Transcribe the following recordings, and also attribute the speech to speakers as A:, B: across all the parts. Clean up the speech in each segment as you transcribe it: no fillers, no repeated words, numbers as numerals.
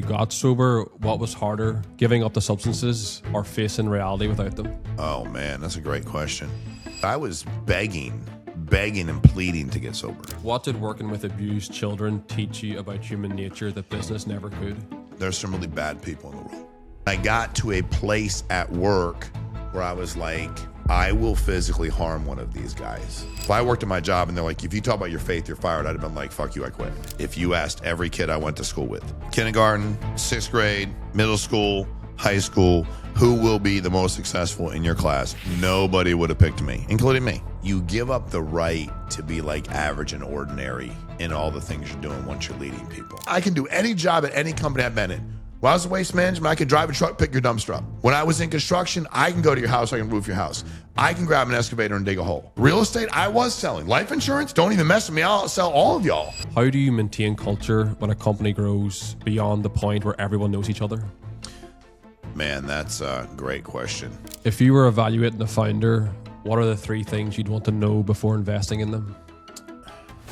A: got sober, what was harder, giving up the substances or facing reality without them?
B: Oh man, that's a great question. I was begging and pleading to get sober.
A: What did working with abused children teach you about human nature that business never could?
B: There's some really bad people in the world. I got to a place at work where I was like, I will physically harm one of these guys. If I worked at my job and they're like, if you talk about your faith, you're fired, I'd have been like, fuck you, I quit. If you asked every kid I went to school with, kindergarten, 6th grade, middle school, high school, who will be the most successful in your class? Nobody would have picked me, including me. You give up the right to be like average and ordinary in all the things you're doing once you're leading people. I can do any job at any company I've been in. When I was in waste management, I could drive a truck, pick your dumpster up. When I was in construction, I can go to your house, I can roof your house. I can grab an excavator and dig a hole. Real estate, I was selling. Life insurance, don't even mess with me, I'll sell all of y'all.
A: How do you maintain culture when a company grows beyond the point where everyone knows each other?
B: Man, that's a great question.
A: If you were evaluating a founder, what are the 3 things you'd want to know before investing in them?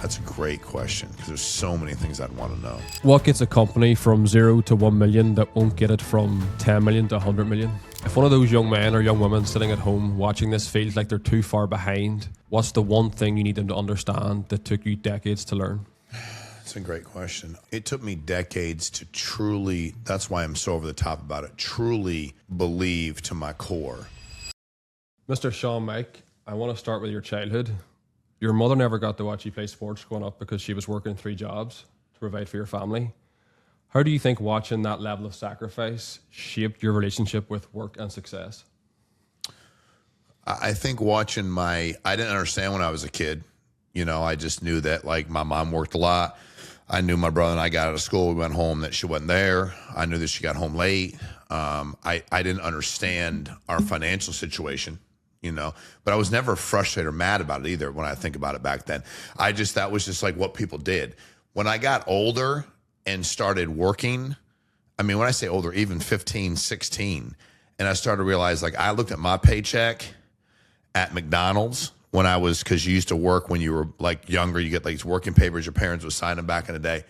B: That's a great question because there's so many things I'd want to know.
A: What gets a company from 0 to 1 million that won't get it from 10 million to 100 million? If one of those young men or young women sitting at home watching this feels like they're too far behind, what's the one thing you need them to understand that took you decades to learn?
B: That's a great question. It took me decades to truly, that's why I'm so over the top about it, truly believe to my core.
A: Mr. Shawn Meaike, I want to start with your childhood. Your mother never got to watch you play sports growing up because she was working 3 jobs to provide for your family. How do you think watching that level of sacrifice shaped your relationship with work and success?
B: I think watching I didn't understand when I was a kid. You know, I just knew that like my mom worked a lot. I knew my brother and I got out of school, we went home, that she wasn't there. I knew that she got home late. I didn't understand our financial situation. You know, but I was never frustrated or mad about it either when I think about it back then. That was just like what people did. When I got older and started working, I mean, when I say older, even 15, 16, and I started to realize, like, I looked at my paycheck at McDonald's when I was, because you used to work when you were like younger, you get like these working papers your parents would sign them back in the day.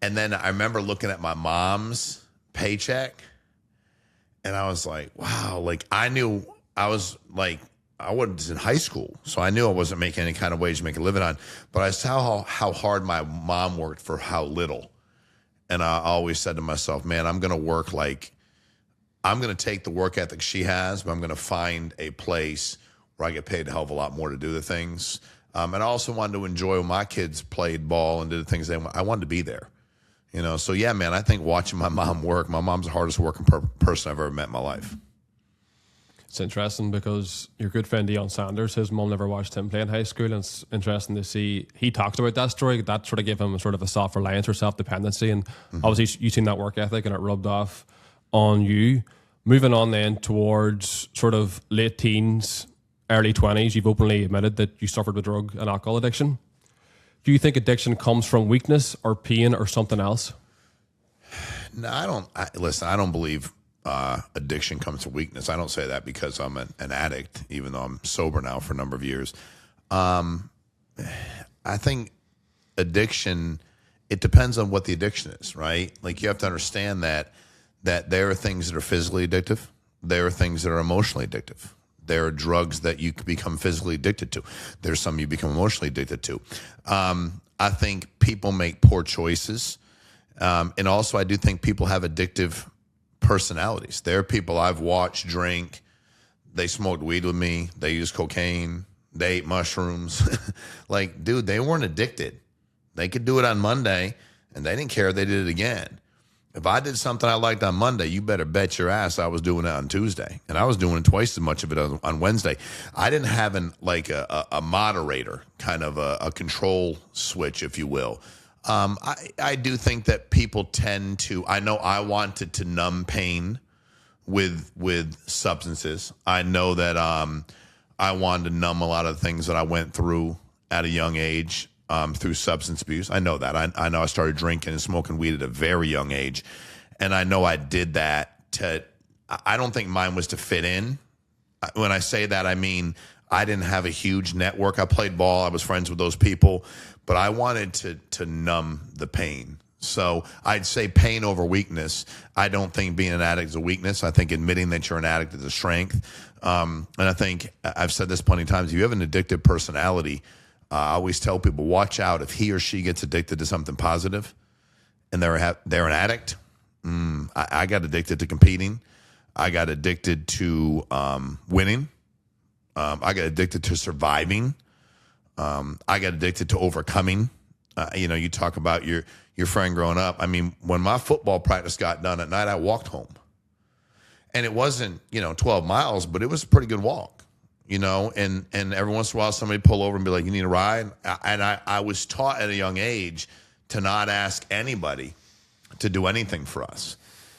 B: And then I remember looking at my mom's paycheck and I was like, wow, like I knew I was like, I was in high school, so I knew I wasn't making any kind of wage to make a living on, but I saw how hard my mom worked for how little. And I always said to myself, man, I'm going to work I'm going to take the work ethic she has, but I'm going to find a place where I get paid a hell of a lot more to do the things. And I also wanted to enjoy when my kids played ball and did the things I wanted to be there. You know, so yeah, man, I think watching my mom work, my mom's the hardest working person I've ever met in my life.
A: It's interesting because your good friend Deion Sanders, his mom never watched him play in high school, and it's interesting to see he talks about that story. That sort of gave him sort of a self-reliance or self-dependency, and obviously you've seen that work ethic and it rubbed off on you. Moving on then towards sort of late teens, early 20s, you've openly admitted that you suffered with drug and alcohol addiction. Do you think addiction comes from weakness or pain or something else?
B: No, I don't. Listen, I don't believe addiction comes from weakness. I don't say that because I'm an addict, even though I'm sober now for a number of years. I think addiction, it depends on what the addiction is, right? Like you have to understand that there are things that are physically addictive. There are things that are emotionally addictive. There are drugs that you can become physically addicted to. There's some you become emotionally addicted to. I think people make poor choices. And also I do think people have addictive personalities. There are people I've watched drink, they smoked weed with me, they used cocaine, they ate mushrooms. Like, dude, they weren't addicted. They could do it on Monday and they didn't care if they did it again. If I did something I liked on Monday, you better bet your ass I was doing it on Tuesday. And I was doing twice as much of it on Wednesday. I didn't have a moderator, kind of a control switch, if you will. I do think that people tend to, I know I wanted to numb pain with substances. I know that I wanted to numb a lot of things that I went through at a young age through substance abuse. I know that. I know I started drinking and smoking weed at a very young age. And I know I did that I don't think mine was to fit in. When I say that, I mean, I didn't have a huge network. I played ball. I was friends with those people. But I wanted to numb the pain. So I'd say pain over weakness. I don't think being an addict is a weakness. I think admitting that you're an addict is a strength. And I think I've said this plenty of times. If you have an addictive personality, I always tell people, watch out if he or she gets addicted to something positive and they're an addict. I got addicted to competing. I got addicted to winning. I got addicted to surviving. I got addicted to overcoming. You talk about your friend growing up. I mean, when my football practice got done at night, I walked home. And it wasn't, 12 miles, but it was a pretty good walk, and every once in a while somebody pull over and be like, you need a ride? And I was taught at a young age to not ask anybody to do anything for us.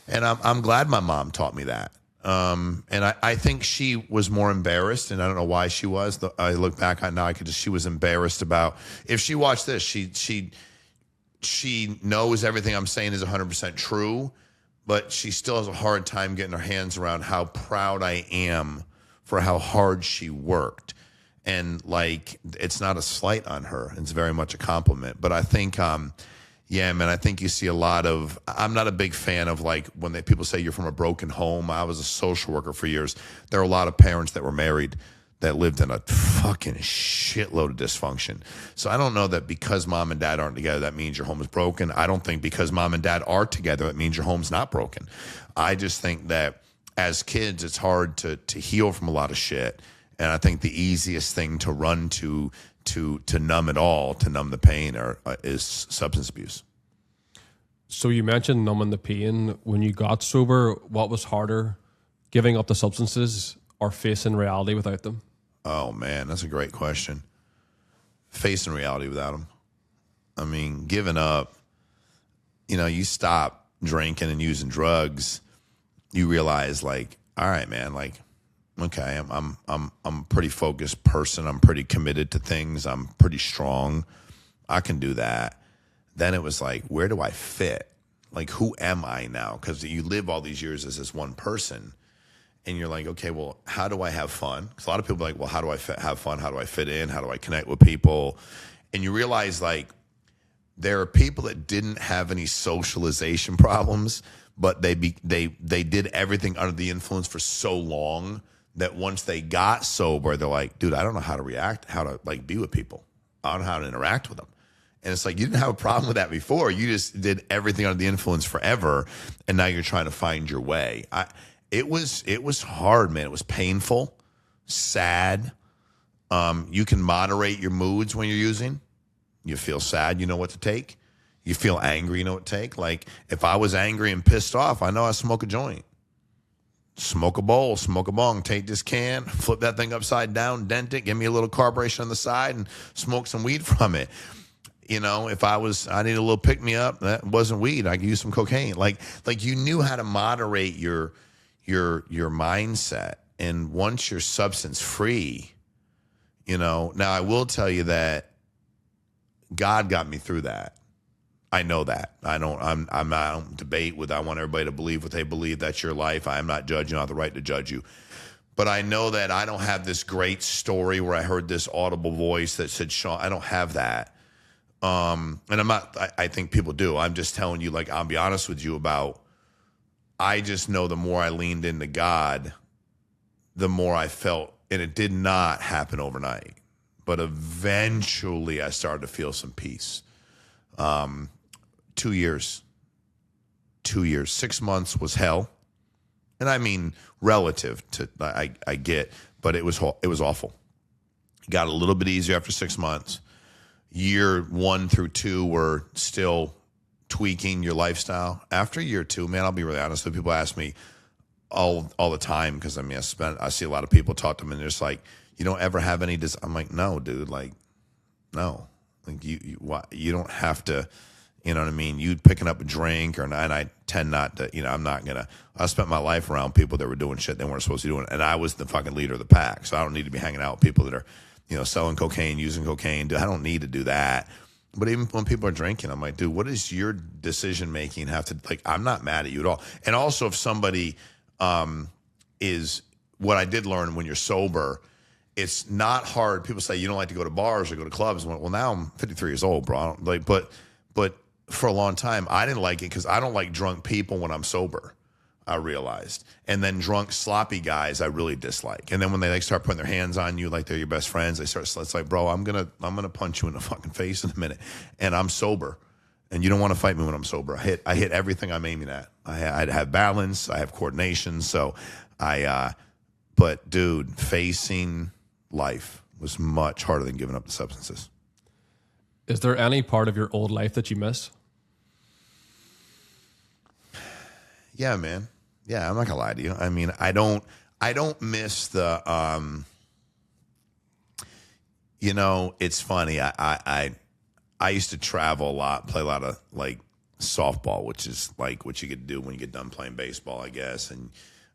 B: And I'm glad my mom taught me that. And I think she was more embarrassed, and I don't know why she was. I look back on now, she was embarrassed about, if she watched this, she knows everything I'm saying is 100% true, but she still has a hard time getting her hands around how proud I am for how hard she worked. And it's not a slight on her. It's very much a compliment. But I think, yeah, man, I think you see a lot of, I'm not a big fan of when people say you're from a broken home. I was a social worker for years. There are a lot of parents that were married that lived in a fucking shitload of dysfunction. So I don't know that because mom and dad aren't together, that means your home is broken. I don't think because mom and dad are together, that means your home's not broken. I just think that as kids, it's hard to heal from a lot of shit. And I think the easiest thing to run to numb it all, to numb the pain, is substance abuse.
A: So you mentioned numbing the pain. When you got sober, what was harder, giving up the substances or facing reality without them?
B: Oh, man, that's a great question. Facing reality without them. I mean, giving up, you stop drinking and using drugs, you realize all right, man, okay, I'm a pretty focused person. I'm pretty committed to things. I'm pretty strong. I can do that. Then it was where do I fit? Who am I now? Because you live all these years as this one person. And you're okay, well, how do I have fun? Because a lot of people are well, how do I have fun? How do I fit in? How do I connect with people? And you realize there are people that didn't have any socialization problems, but they did everything under the influence for so long that once they got sober, they're dude, I don't know how to react, how to be with people. I don't know how to interact with them. And it's you didn't have a problem with that before. You just did everything under the influence forever, and now you're trying to find your way. It was hard, man. It was painful, sad. You can moderate your moods when you're using. You feel sad, you know what to take. You feel angry, you know what to take. If I was angry and pissed off, I know I smoke a joint. Smoke a bowl, smoke a bong, take this can, flip that thing upside down, dent it, give me a little carburation on the side, and smoke some weed from it. If I need a little pick-me-up, that wasn't weed. I could use some cocaine. You knew how to moderate your mindset. And once you're substance free, now I will tell you that God got me through that. I know that. I don't debate with, I want everybody to believe what they believe. That's your life. I am not judging. I have the right to judge you. But I know that I don't have this great story where I heard this audible voice that said, Shawn, I don't have that. And I'm not, I think people do. I'm just telling you, I'll be honest with you about, I just know the more I leaned into God, the more I felt, and it did not happen overnight, but eventually I started to feel some peace. 2 years, 6 months was hell. And I mean, relative to, I get, but it was awful. Got a little bit easier after 6 months. Year 1 through 2 were still tweaking your lifestyle. After year 2, man, I'll be really honest. People ask me all the time, because I see a lot of people talk to them and they're just you don't ever have any I'm no, dude, no, you don't have to, you know what I mean? You picking up a drink and I tend not to, I'm not gonna, I spent my life around people that were doing shit they weren't supposed to be doing, and I was the fucking leader of the pack. So I don't need to be hanging out with people that are, selling cocaine, using cocaine. I don't need to do that. But even when people are drinking, I'm dude, what does your decision making have to, I'm not mad at you at all. And also if somebody is, what I did learn when you're sober, it's not hard. People say you don't like to go to bars or go to clubs. Well, now I'm 53 years old, bro. I don't, but for a long time, I didn't like it because I don't like drunk people when I'm sober, I realized. And then drunk, sloppy guys I really dislike. And then when they like start putting their hands on you like they're your best friends, it's like, bro, I'm gonna punch you in the fucking face in a minute. And I'm sober. And you don't want to fight me when I'm sober. I hit everything I'm aiming at. I have balance, I have coordination. So but dude, facing life was much harder than giving up the substances.
A: Is there any part of your old life that you miss?
B: Yeah, man. Yeah, I'm not gonna lie to you. I mean, I don't miss the it's funny. I used to travel a lot, play a lot of like softball, which is like what you get to do when you get done playing baseball, I guess. And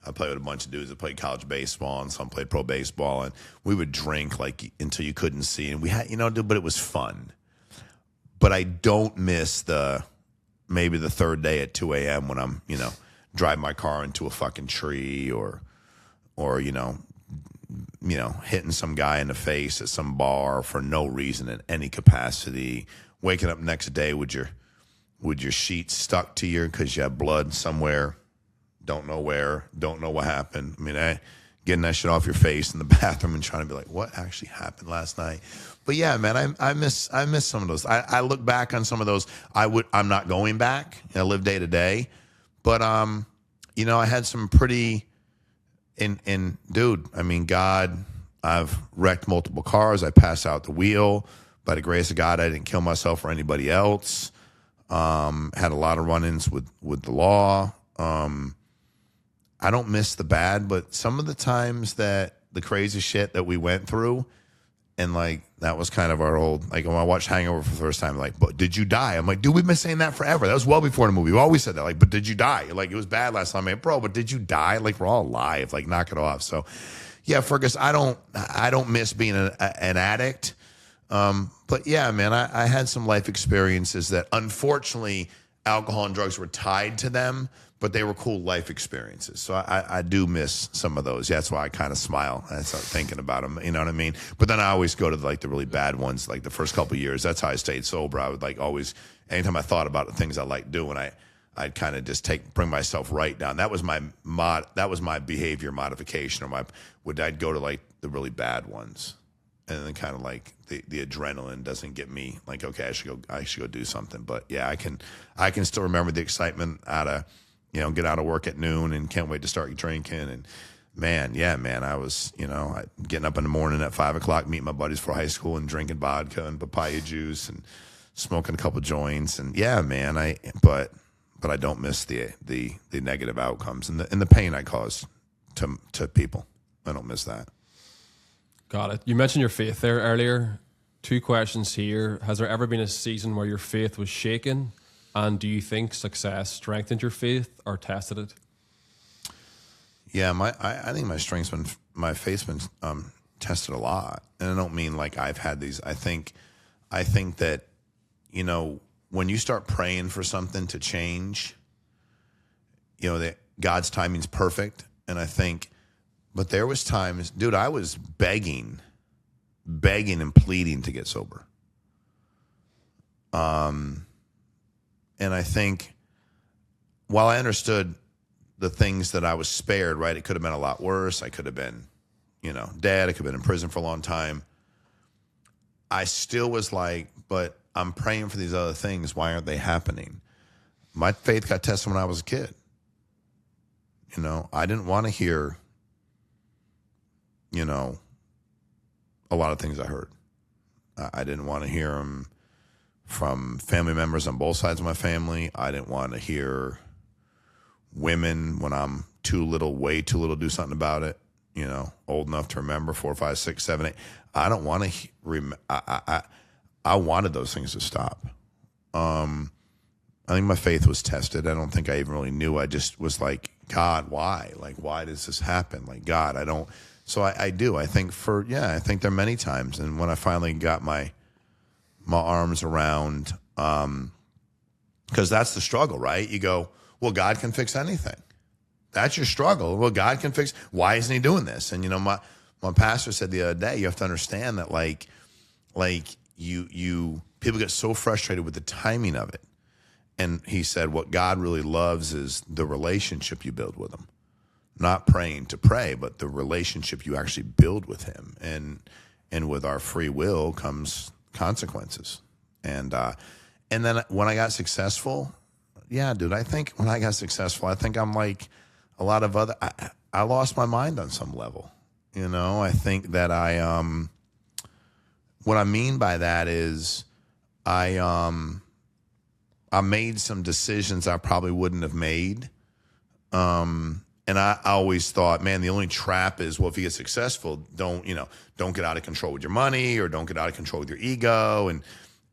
B: I played with a bunch of dudes that played college baseball and some played pro baseball, and we would drink like until you couldn't see, and we had but it was fun. But I don't miss maybe the third day at 2 a.m. when I'm, driving my car into a fucking tree or hitting some guy in the face at some bar for no reason in any capacity, waking up next day with your sheets stuck to you because you have blood somewhere, don't know where, don't know what happened. I mean, getting that shit off your face in the bathroom and trying to be like, what actually happened last night? But yeah, man, I miss some of those. I look back on some of those. I'm not going back. I live day to day. But I had some pretty dude, I mean, God, I've wrecked multiple cars. I passed out the wheel. By the grace of God, I didn't kill myself or anybody else. Had a lot of run-ins with the law. I don't miss the bad, but some of the times that the crazy shit that we went through, and like that was kind of our old, like when I watched Hangover for the first time, like, but did you die? I'm like, dude, we've been saying that forever. That was well before the movie. We always said that, like, but did you die? Like, it was bad last time. I'm like, bro, but did you die? Like, we're all alive. Like, knock it off. So, yeah, Fergus, I don't miss being an addict. But yeah, man, I had some life experiences that unfortunately alcohol and drugs were tied to them, but they were cool life experiences. So I do miss some of those. Yeah, that's why I kind of smile and I start thinking about them. You know what I mean? But then I always go to like the really bad ones, like the first couple of years. That's how I stayed sober. I would like always, anytime I thought about the things I liked doing, I'd kind of just bring myself right down. That was my behavior modification, or I'd go to like the really bad ones. And then kind of like the adrenaline doesn't get me like, okay, I should go do something. But yeah, I can still remember the excitement out of, get out of work at noon and can't wait to start drinking. And man, I was, getting up in the morning at 5 o'clock, meeting my buddies for high school and drinking vodka and papaya juice and smoking a couple joints. And yeah, man, but I don't miss the negative outcomes and the pain I caused to people. I don't miss that.
A: Got it. You mentioned your faith there earlier. 2 questions here. Has there ever been a season where your faith was shaken? And do you think success strengthened your faith or tested it?
B: Yeah, I think my faith's been tested a lot. And I don't mean like I've had these. I think that, when you start praying for something to change, that God's timing's perfect. And I think, but there was times, dude, I was begging and pleading to get sober. And I think while I understood the things that I was spared, right, it could have been a lot worse. I could have been, dead. I could have been in prison for a long time. I still was like, but I'm praying for these other things. Why aren't they happening? My faith got tested when I was a kid. I didn't want to hear, a lot of things I heard. I didn't want to hear them from family members on both sides of my family. I didn't want to hear women when I'm way too little to do something about it, old enough to remember 4, 5, 6, 7, 8. I don't want to I wanted those things to stop. I think my faith was tested. I don't think I even really knew. I just was like, God, why? Like, why does this happen? Like, God, I don't. So I do. I think I think there are many times. And when I finally got my arms around, because that's the struggle, right? You go, well, God can fix anything. That's your struggle. Well, God can fix. Why isn't he doing this? And, my pastor said the other day, you have to understand that you people get so frustrated with the timing of it. And he said, what God really loves is the relationship you build with him. Not praying to pray, but the relationship you actually build with him. And with our free will comes consequences. And then when I got successful, yeah, dude, I think when I got successful, I think I'm like a lot of other, I lost my mind on some level. You know, I think that what I mean by that is I made some decisions I probably wouldn't have made. And I always thought, man, the only trap is, well, if you get successful, don't get out of control with your money, or don't get out of control with your ego.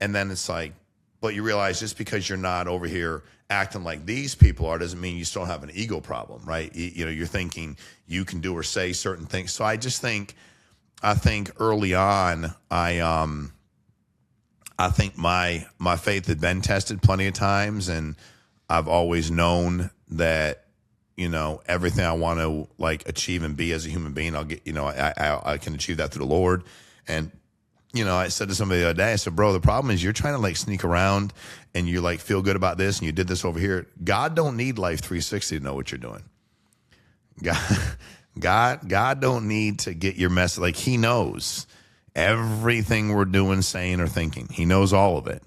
B: And then it's like, but you realize just because you're not over here acting like these people are doesn't mean you still have an ego problem, right? You're thinking you can do or say certain things. So I think early on, I think my faith had been tested plenty of times, and I've always known that, everything I want to like achieve and be as a human being, I'll get, I can achieve that through the Lord. And, I said to somebody the other day, I said, bro, the problem is you're trying to like sneak around and you like feel good about this and you did this over here. God don't need Life 360 to know what you're doing. God don't need to get your message. Like, he knows everything we're doing, saying, or thinking. He knows all of it.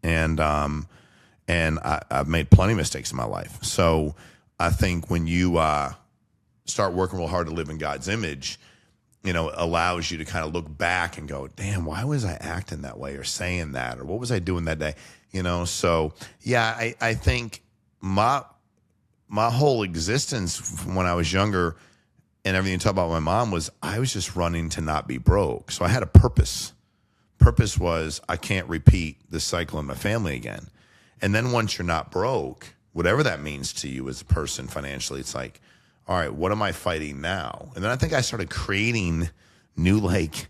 B: And I've made plenty of mistakes in my life. So I think when you start working real hard to live in God's image, allows you to kind of look back and go, damn, why was I acting that way or saying that? Or what was I doing that day? So yeah, I think my whole existence when I was younger and everything you talk about my mom was, I was just running to not be broke. So I had a purpose. Purpose was, I can't repeat this cycle in my family again. And then once you're not broke, whatever that means to you as a person financially, it's like, all right, what am I fighting now? And then I think I started creating new like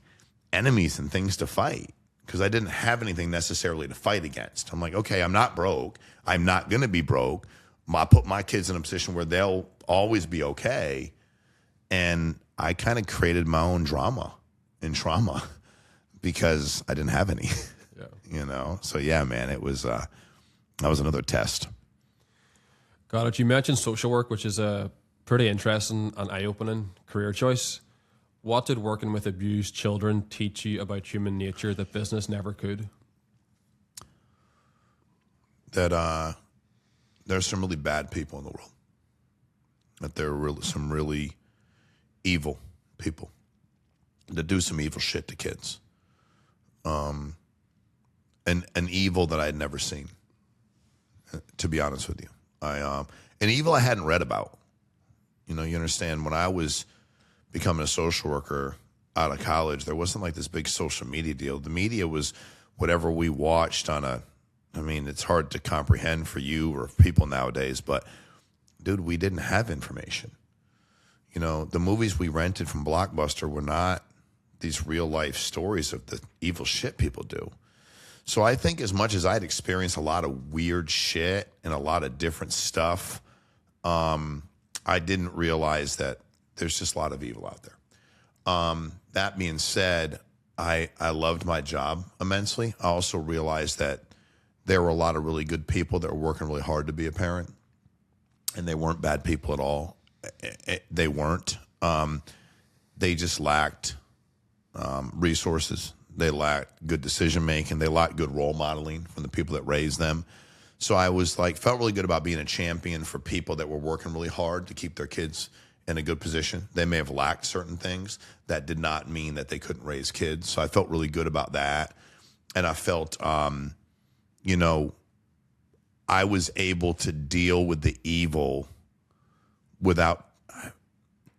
B: enemies and things to fight because I didn't have anything necessarily to fight against. I'm like, okay, I'm not broke. I'm not going to be broke. I put my kids in a position where they'll always be okay. And I kind of created my own drama and trauma because I didn't have any, So yeah, man, it was, that was another test.
A: Got it. You mentioned social work, which is a pretty interesting and eye-opening career choice. What did working with abused children teach you about human nature that business never could?
B: That there's some really bad people in the world. That there are some really evil people that do some evil shit to kids. And an evil that I had never seen, to be honest with you. An evil I hadn't read about. You understand, when I was becoming a social worker out of college, there wasn't like this big social media deal. The media was whatever we watched it's hard to comprehend for you or people nowadays, but dude, we didn't have information. The movies we rented from Blockbuster were not these real life stories of the evil shit people do. So I think as much as I'd experienced a lot of weird shit and a lot of different stuff, I didn't realize that there's just a lot of evil out there. That being said, I loved my job immensely. I also realized that there were a lot of really good people that were working really hard to be a parent, and they weren't bad people at all. They weren't. They just lacked resources. They lacked good decision making. They lacked good role modeling from the people that raised them. So I was felt really good about being a champion for people that were working really hard to keep their kids in a good position. They may have lacked certain things. That did not mean that they couldn't raise kids. So I felt really good about that. And I felt, I was able to deal with the evil without,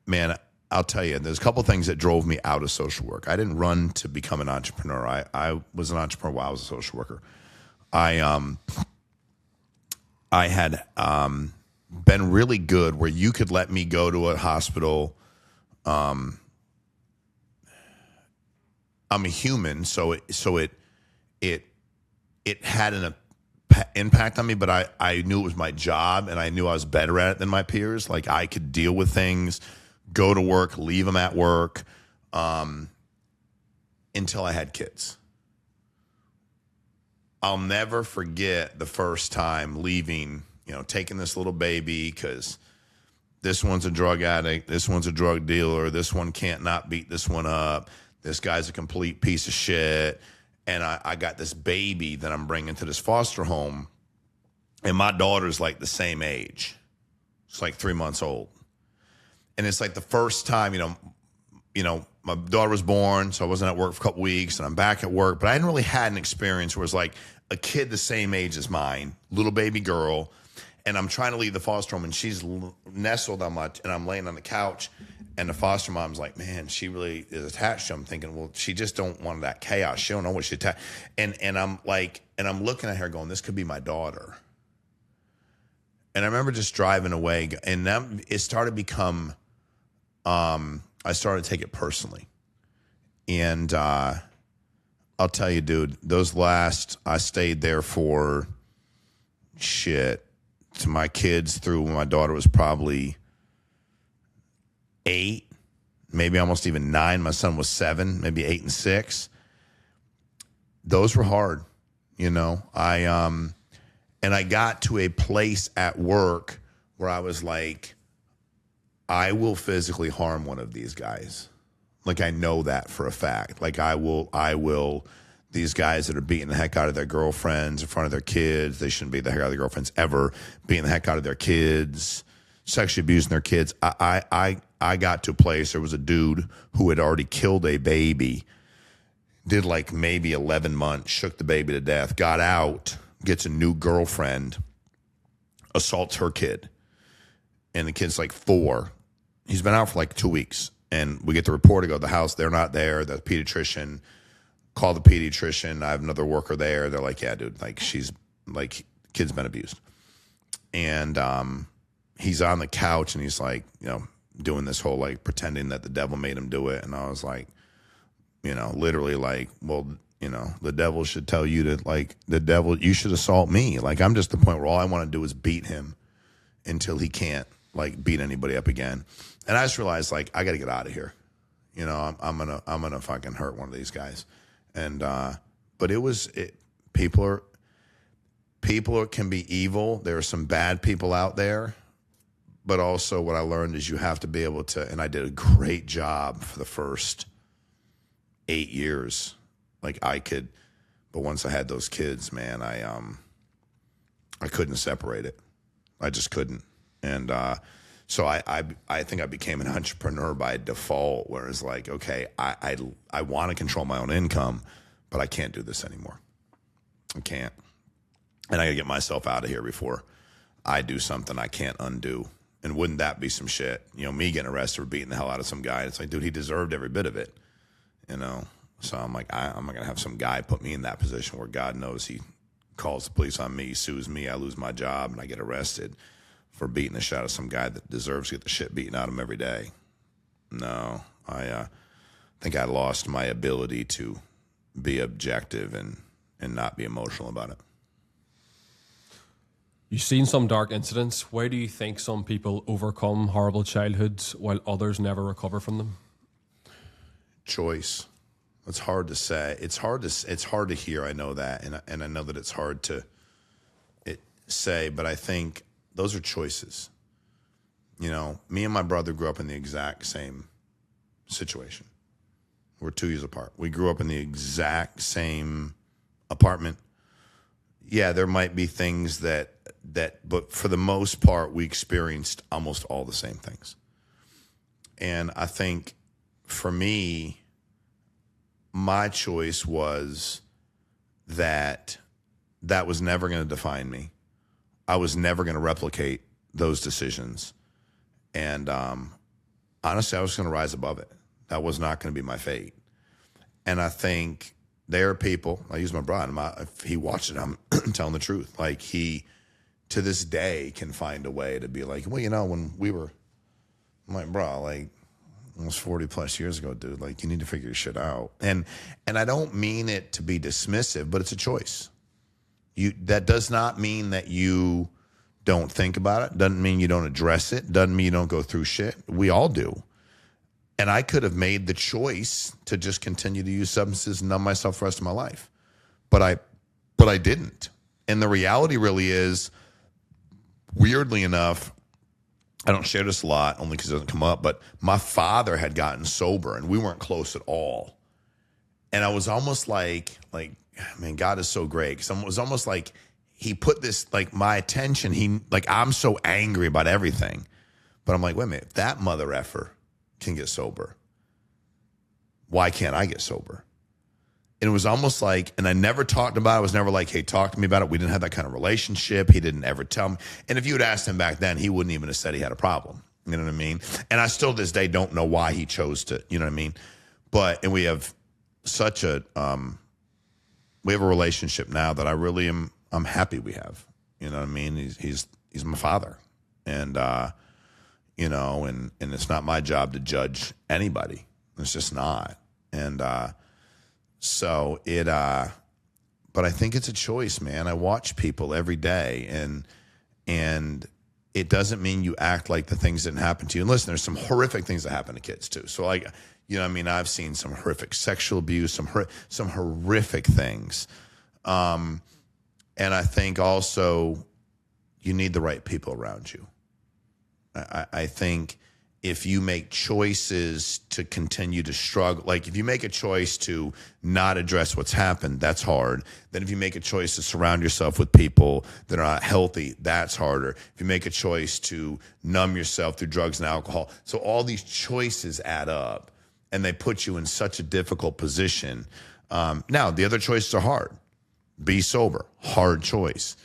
B: man, I'll tell you, there's a couple things that drove me out of social work. I didn't run to become an entrepreneur. I was an entrepreneur while I was a social worker. I had been really good where you could let me go to a hospital. I'm a human, so it had an impact on me, but I knew it was my job, and I knew I was better at it than my peers. Like, I could deal with things, go to work, leave them at work, until I had kids. I'll never forget the first time leaving, taking this little baby, because this one's a drug addict, this one's a drug dealer, this one can't not beat this one up, this guy's a complete piece of shit. And I got this baby that I'm bringing to this foster home, and my daughter's like the same age. It's like 3 months old. And it's like the first time, my daughter was born, so I wasn't at work for a couple weeks, and I'm back at work. But I hadn't really had an experience where it's like a kid the same age as mine, little baby girl, and I'm trying to leave the foster home, and she's nestled on and I'm laying on the couch, and the foster mom's like, man, she really is attached to him. I'm thinking, well, she just don't want that chaos. She don't know what she attached. And I'm looking at her going, this could be my daughter. And I remember just driving away, and then it started to become, I started to take it personally. And I'll tell you, dude, I stayed there for to my kids through when my daughter was probably 8, maybe almost even 9. My son was 7, maybe 8 and 6. Those were hard, and I got to a place at work where I was like, I will physically harm one of these guys. Like, I know that for a fact. Like, I will, these guys that are beating the heck out of their girlfriends in front of their kids, they shouldn't beat the heck out of their girlfriends ever, beating the heck out of their kids, sexually abusing their kids. I got to a place, there was a dude who had already killed a baby, did like maybe 11 months, shook the baby to death, got out, gets a new girlfriend, assaults her kid, and the kid's like 4. He's been out for like 2 weeks, and we get the report to go to the house. They're not there. The pediatrician, call the pediatrician. I have another worker there. They're like, yeah, dude, like she's like, kid's been abused. And he's on the couch, and he's like, doing this whole like pretending that the devil made him do it. And I was like, literally like, well, the devil should tell you to, like, you should assault me. Like, I'm just the point where all I want to do is beat him until he can't, like, beat anybody up again. And I just realized, like, I got to get out of here. I'm gonna fucking hurt one of these guys. And but people can be evil. There are some bad people out there. But also what I learned is you have to be able to, and I did a great job for the first 8 years. Like, but once I had those kids, man, I couldn't separate it. I just couldn't. And so I think I became an entrepreneur by default, where it's like, okay, I want to control my own income, but I can't do this anymore. I can't. And I got to get myself out of here before I do something I can't undo. And wouldn't that be some shit? Me getting arrested for beating the hell out of some guy. It's like, dude, he deserved every bit of it, So I'm like, I'm not going to have some guy put me in that position where God knows he calls the police on me, sues me, I lose my job, and I get arrested for beating the shit out of some guy that deserves to get the shit beaten out of him every day. No, I think I lost my ability to be objective and not be emotional about it.
A: You've seen some dark incidents. Why do you think some people overcome horrible childhoods while others never recover from them?
B: Choice. It's hard to say. It's hard to hear. I know that, and I know that it's hard to say. But I think those are choices. Me and my brother grew up in the exact same situation. We're 2 years apart. We grew up in the exact same apartment. Yeah, there might be things that, but for the most part, we experienced almost all the same things. And I think for me, my choice was that was never going to define me. I was never going to replicate those decisions. And honestly, I was going to rise above it. That was not going to be my fate. And I think there are people, I use my brother, if he watched it, I'm telling the truth. Like, he, to this day, can find a way to be like, well, when we were, I'm like, bro, like, almost 40 plus years ago, dude, like, you need to figure your shit out. And I don't mean it to be dismissive, but it's a choice. That does not mean that you don't think about it. Doesn't mean you don't address it. Doesn't mean you don't go through shit. We all do. And I could have made the choice to just continue to use substances and numb myself the rest of my life. But but I didn't. And the reality really is, weirdly enough, I don't share this a lot only because it doesn't come up, but my father had gotten sober and we weren't close at all. And I was almost like, man, God is so great. Because it was almost like he put this, like, my attention, I'm so angry about everything. But I'm like, wait a minute, if that mother effer can get sober, why can't I get sober? And it was almost like, and I never talked about it. I was never like, hey, talk to me about it. We didn't have that kind of relationship. He didn't ever tell me. And if you had asked him back then, he wouldn't even have said he had a problem. You know what I mean? And I still to this day don't know why he chose to, you know what I mean? And we have such a, we have a relationship now that I'm happy we have. You know what I mean? He's my father. And, and it's not my job to judge anybody. It's just not. And, but I think it's a choice, man. I watch people every day and it doesn't mean you act like the things didn't happen to you. And listen, there's some horrific things that happen to kids too. So I've seen some horrific sexual abuse, some horrific things. And I think also you need the right people around you. I think if you make choices to continue to struggle, like if you make a choice to not address what's happened, that's hard. Then if you make a choice to surround yourself with people that are not healthy, that's harder. If you make a choice to numb yourself through drugs and alcohol. So all these choices add up and they put you in such a difficult position. Now, the other choices are hard. Be sober, hard choice.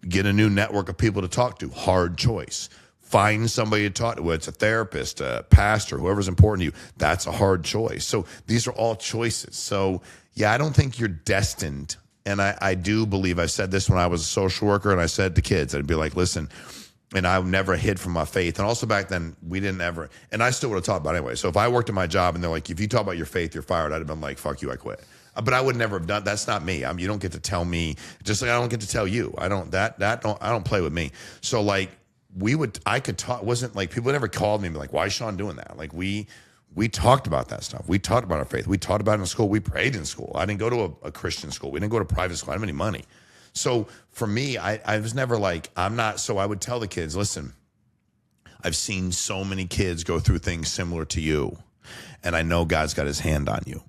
B: Get a new network of people to talk to, hard choice. Find somebody to talk to, whether it's a therapist, a pastor, whoever's important to you. That's a hard choice. So these are all choices. So, yeah, I don't think you're destined. And I do believe, I said this when I was a social worker, and I said to kids, I'd be like, listen, and I never hid from my faith. And also back then, we didn't ever, and I still would have talked about it anyway. So if I worked at my job and they're like, if you talk about your faith, you're fired, I'd have been like, fuck you, I quit. But I would never have done. That's not me. You don't get to tell me. Just like I don't get to tell you. I don't play with me. So like I could talk. It wasn't like people never called me and be like, why is Shawn doing that? Like we talked about that stuff. We talked about our faith. We talked about it in school. We prayed in school. I didn't go to a Christian school. We didn't go to private school. I didn't have any money. So for me, I was never like, I'm not. So I would tell the kids, listen, I've seen so many kids go through things similar to you, and I know God's got his hand on you.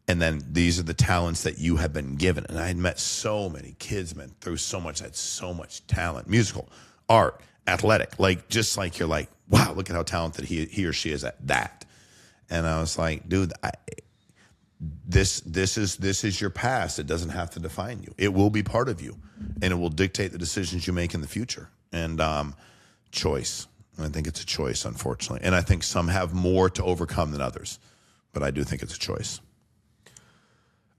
B: And then these are the talents that you have been given. And I had met so many kids, man, through so much, had so much talent, musical, art, athletic, like just like you're like, wow, look at how talented he or she is at that. And I was like, dude, this is your past. It doesn't have to define you. It will be part of you, and it will dictate the decisions you make in the future. And choice. I think it's a choice, unfortunately. And I think some have more to overcome than others, but I do think it's a choice.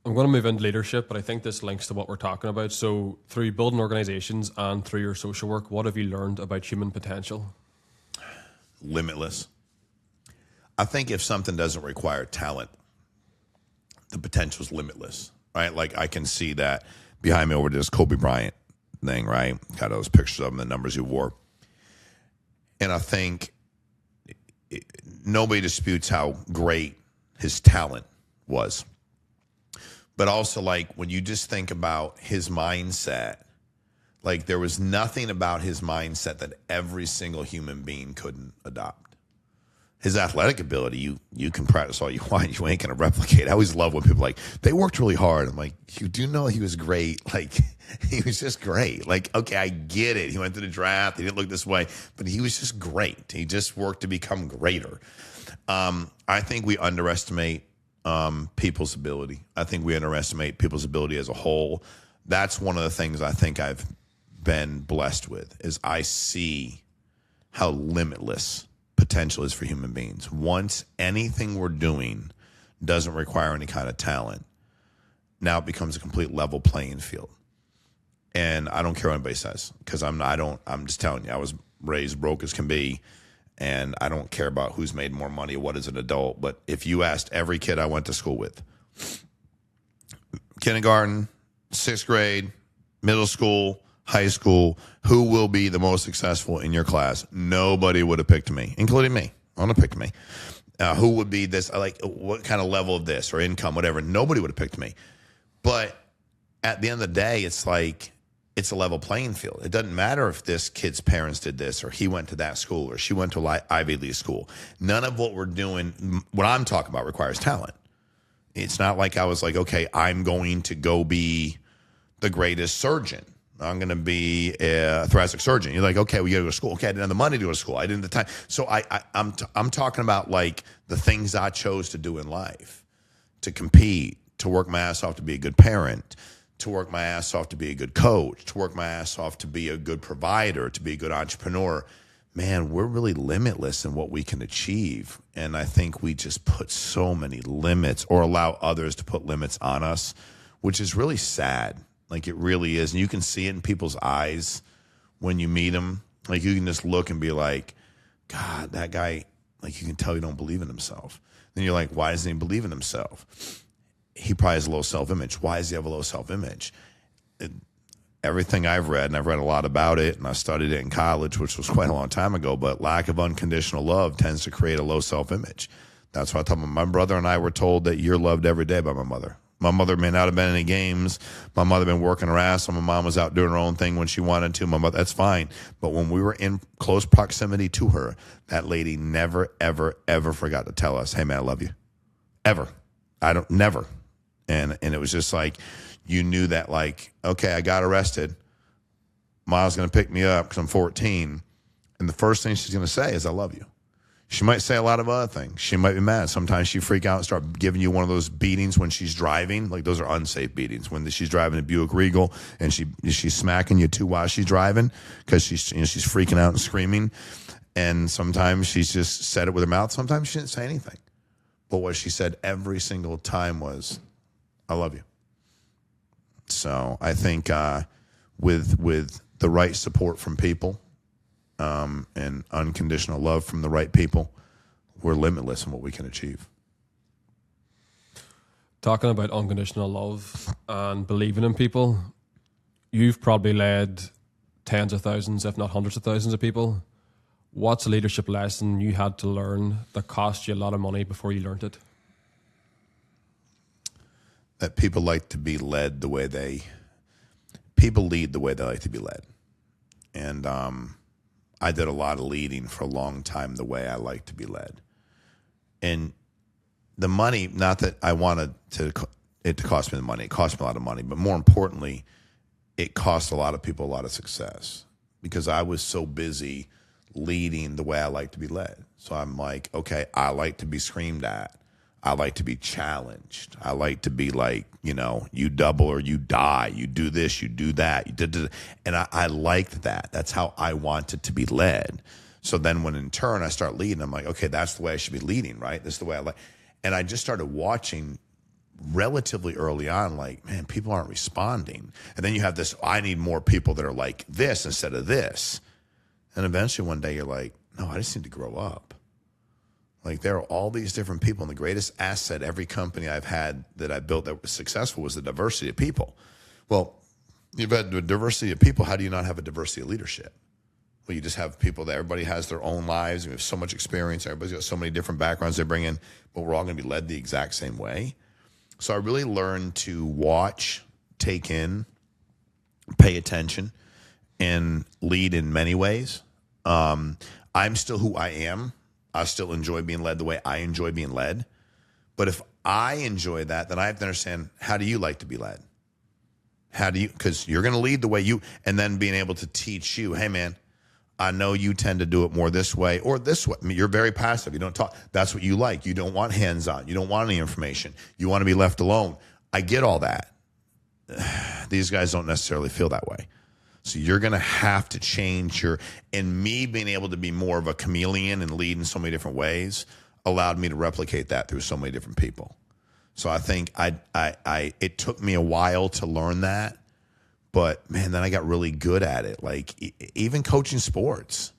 A: I'm going to move into leadership, but I think this links to what we're talking about. So through building organizations and through your social work, what have you learned about human potential?
B: Limitless. I think if something doesn't require talent, the potential is limitless, right? Like I can see that behind me over this Kobe Bryant thing, right? Got those pictures of him, the numbers he wore. And I think nobody disputes how great his talent was. But also, like, when you just think about his mindset, like, there was nothing about his mindset that every single human being couldn't adopt. His athletic ability, you can practice all you want. You ain't going to replicate. I always love when people are like, they worked really hard. I'm like, you do know he was great. Like, he was just great. Like, okay, I get it. He went to the draft. He didn't look this way. But he was just great. He just worked to become greater. I think we underestimate people's ability. I think we underestimate people's ability as a whole. That's one of the things I think I've been blessed with, is I see how limitless potential is for human beings. Once anything we're doing doesn't require any kind of talent, now it becomes a complete level playing field. And I don't care what anybody says, because I'm just telling you, I was raised broke as can be. And I don't care about who's made more money, what is an adult. But if you asked every kid I went to school with, kindergarten, 6th grade, middle school, high school, who will be the most successful in your class? Nobody would have picked me, including me. I would have picked me. Who would be this, like, what kind of level of this or income, whatever? Nobody would have picked me. But at the end of the day, it's like it's a level playing field. It doesn't matter if this kid's parents did this or he went to that school or she went to Ivy League school. None of what we're doing, what I'm talking about, requires talent. It's not like I was like, okay, I'm going to go be the greatest surgeon. I'm going to be a thoracic surgeon. You're like, okay, we got to go to school. Okay, I didn't have the money to go to school. I didn't have the time. So I'm talking about like the things I chose to do in life, to compete, to work my ass off to be a good parent, to work my ass off to be a good coach, to work my ass off to be a good provider, to be a good entrepreneur. Man, we're really limitless in what we can achieve. And I think we just put so many limits or allow others to put limits on us, which is really sad. Like it really is. And you can see it in people's eyes when you meet them. Like you can just look and be like, God, that guy, like you can tell he don't believe in himself. Then you're like, why doesn't he believe in himself? He probably has a low self-image. Why does he have a low self-image? Everything I've read, and I've read a lot about it, and I studied it in college, which was quite a long time ago, but lack of unconditional love tends to create a low self-image. That's why I told my brother and I were told that you're loved every day by my mother. My mother may not have been in any games. My mother been working her ass. My mom was out doing her own thing when she wanted to. My mother, that's fine. But when we were in close proximity to her, that lady never, ever, ever forgot to tell us, hey, man, I love you. Ever. Never. And it was just like, you knew that like, okay, I got arrested. Miles going to pick me up because I'm 14. And the first thing she's going to say is, I love you. She might say a lot of other things. She might be mad. Sometimes she freak out and start giving you one of those beatings when she's driving. Like those are unsafe beatings. When she's driving a Buick Regal and she's smacking you too while she's driving because she's freaking out and screaming. And sometimes she's just said it with her mouth. Sometimes she didn't say anything. But what she said every single time was, I love you. So I think with the right support from people and unconditional love from the right people, we're limitless in what we can achieve.
A: Talking about unconditional love and believing in people, you've probably led tens of thousands, if not hundreds of thousands of people. What's a leadership lesson you had to learn that cost you a lot of money before you learned it?
B: That people like to be led the way people lead the way they like to be led. And I did a lot of leading for a long time the way I like to be led. And the money, not that I wanted it to cost me the money. It cost me a lot of money. But more importantly, it cost a lot of people a lot of success because I was so busy leading the way I like to be led. So I'm like, okay, I like to be screamed at. I like to be challenged. I like to be like, you double or you die. You do this, you do that. And I liked that. That's how I wanted to be led. So then when in turn I start leading, I'm like, okay, that's the way I should be leading, right? This is the way I like. And I just started watching relatively early on, like, man, people aren't responding. And then you have this, I need more people that are like this instead of this. And eventually one day you're like, no, I just need to grow up. Like there are all these different people, and the greatest asset every company I've had that I built that was successful was the diversity of people. Well, you've had the diversity of people. How do you not have a diversity of leadership? Well, you just have people that everybody has their own lives. We have so much experience. Everybody's got so many different backgrounds they bring in, but we're all going to be led the exact same way. So I really learned to watch, take in, pay attention, and lead in many ways. I'm still who I am. I still enjoy being led the way I enjoy being led. But if I enjoy that, then I have to understand, how do you like to be led? Because you're going to lead the way you, and then being able to teach you, hey man, I know you tend to do it more this way or this way. I mean, you're very passive. You don't talk. That's what you like. You don't want hands-on. You don't want any information. You want to be left alone. I get all that. These guys don't necessarily feel that way. So you're going to have to change and me being able to be more of a chameleon and lead in so many different ways allowed me to replicate that through so many different people. So I think it took me a while to learn that, but man, then I got really good at it. Like even coaching sports,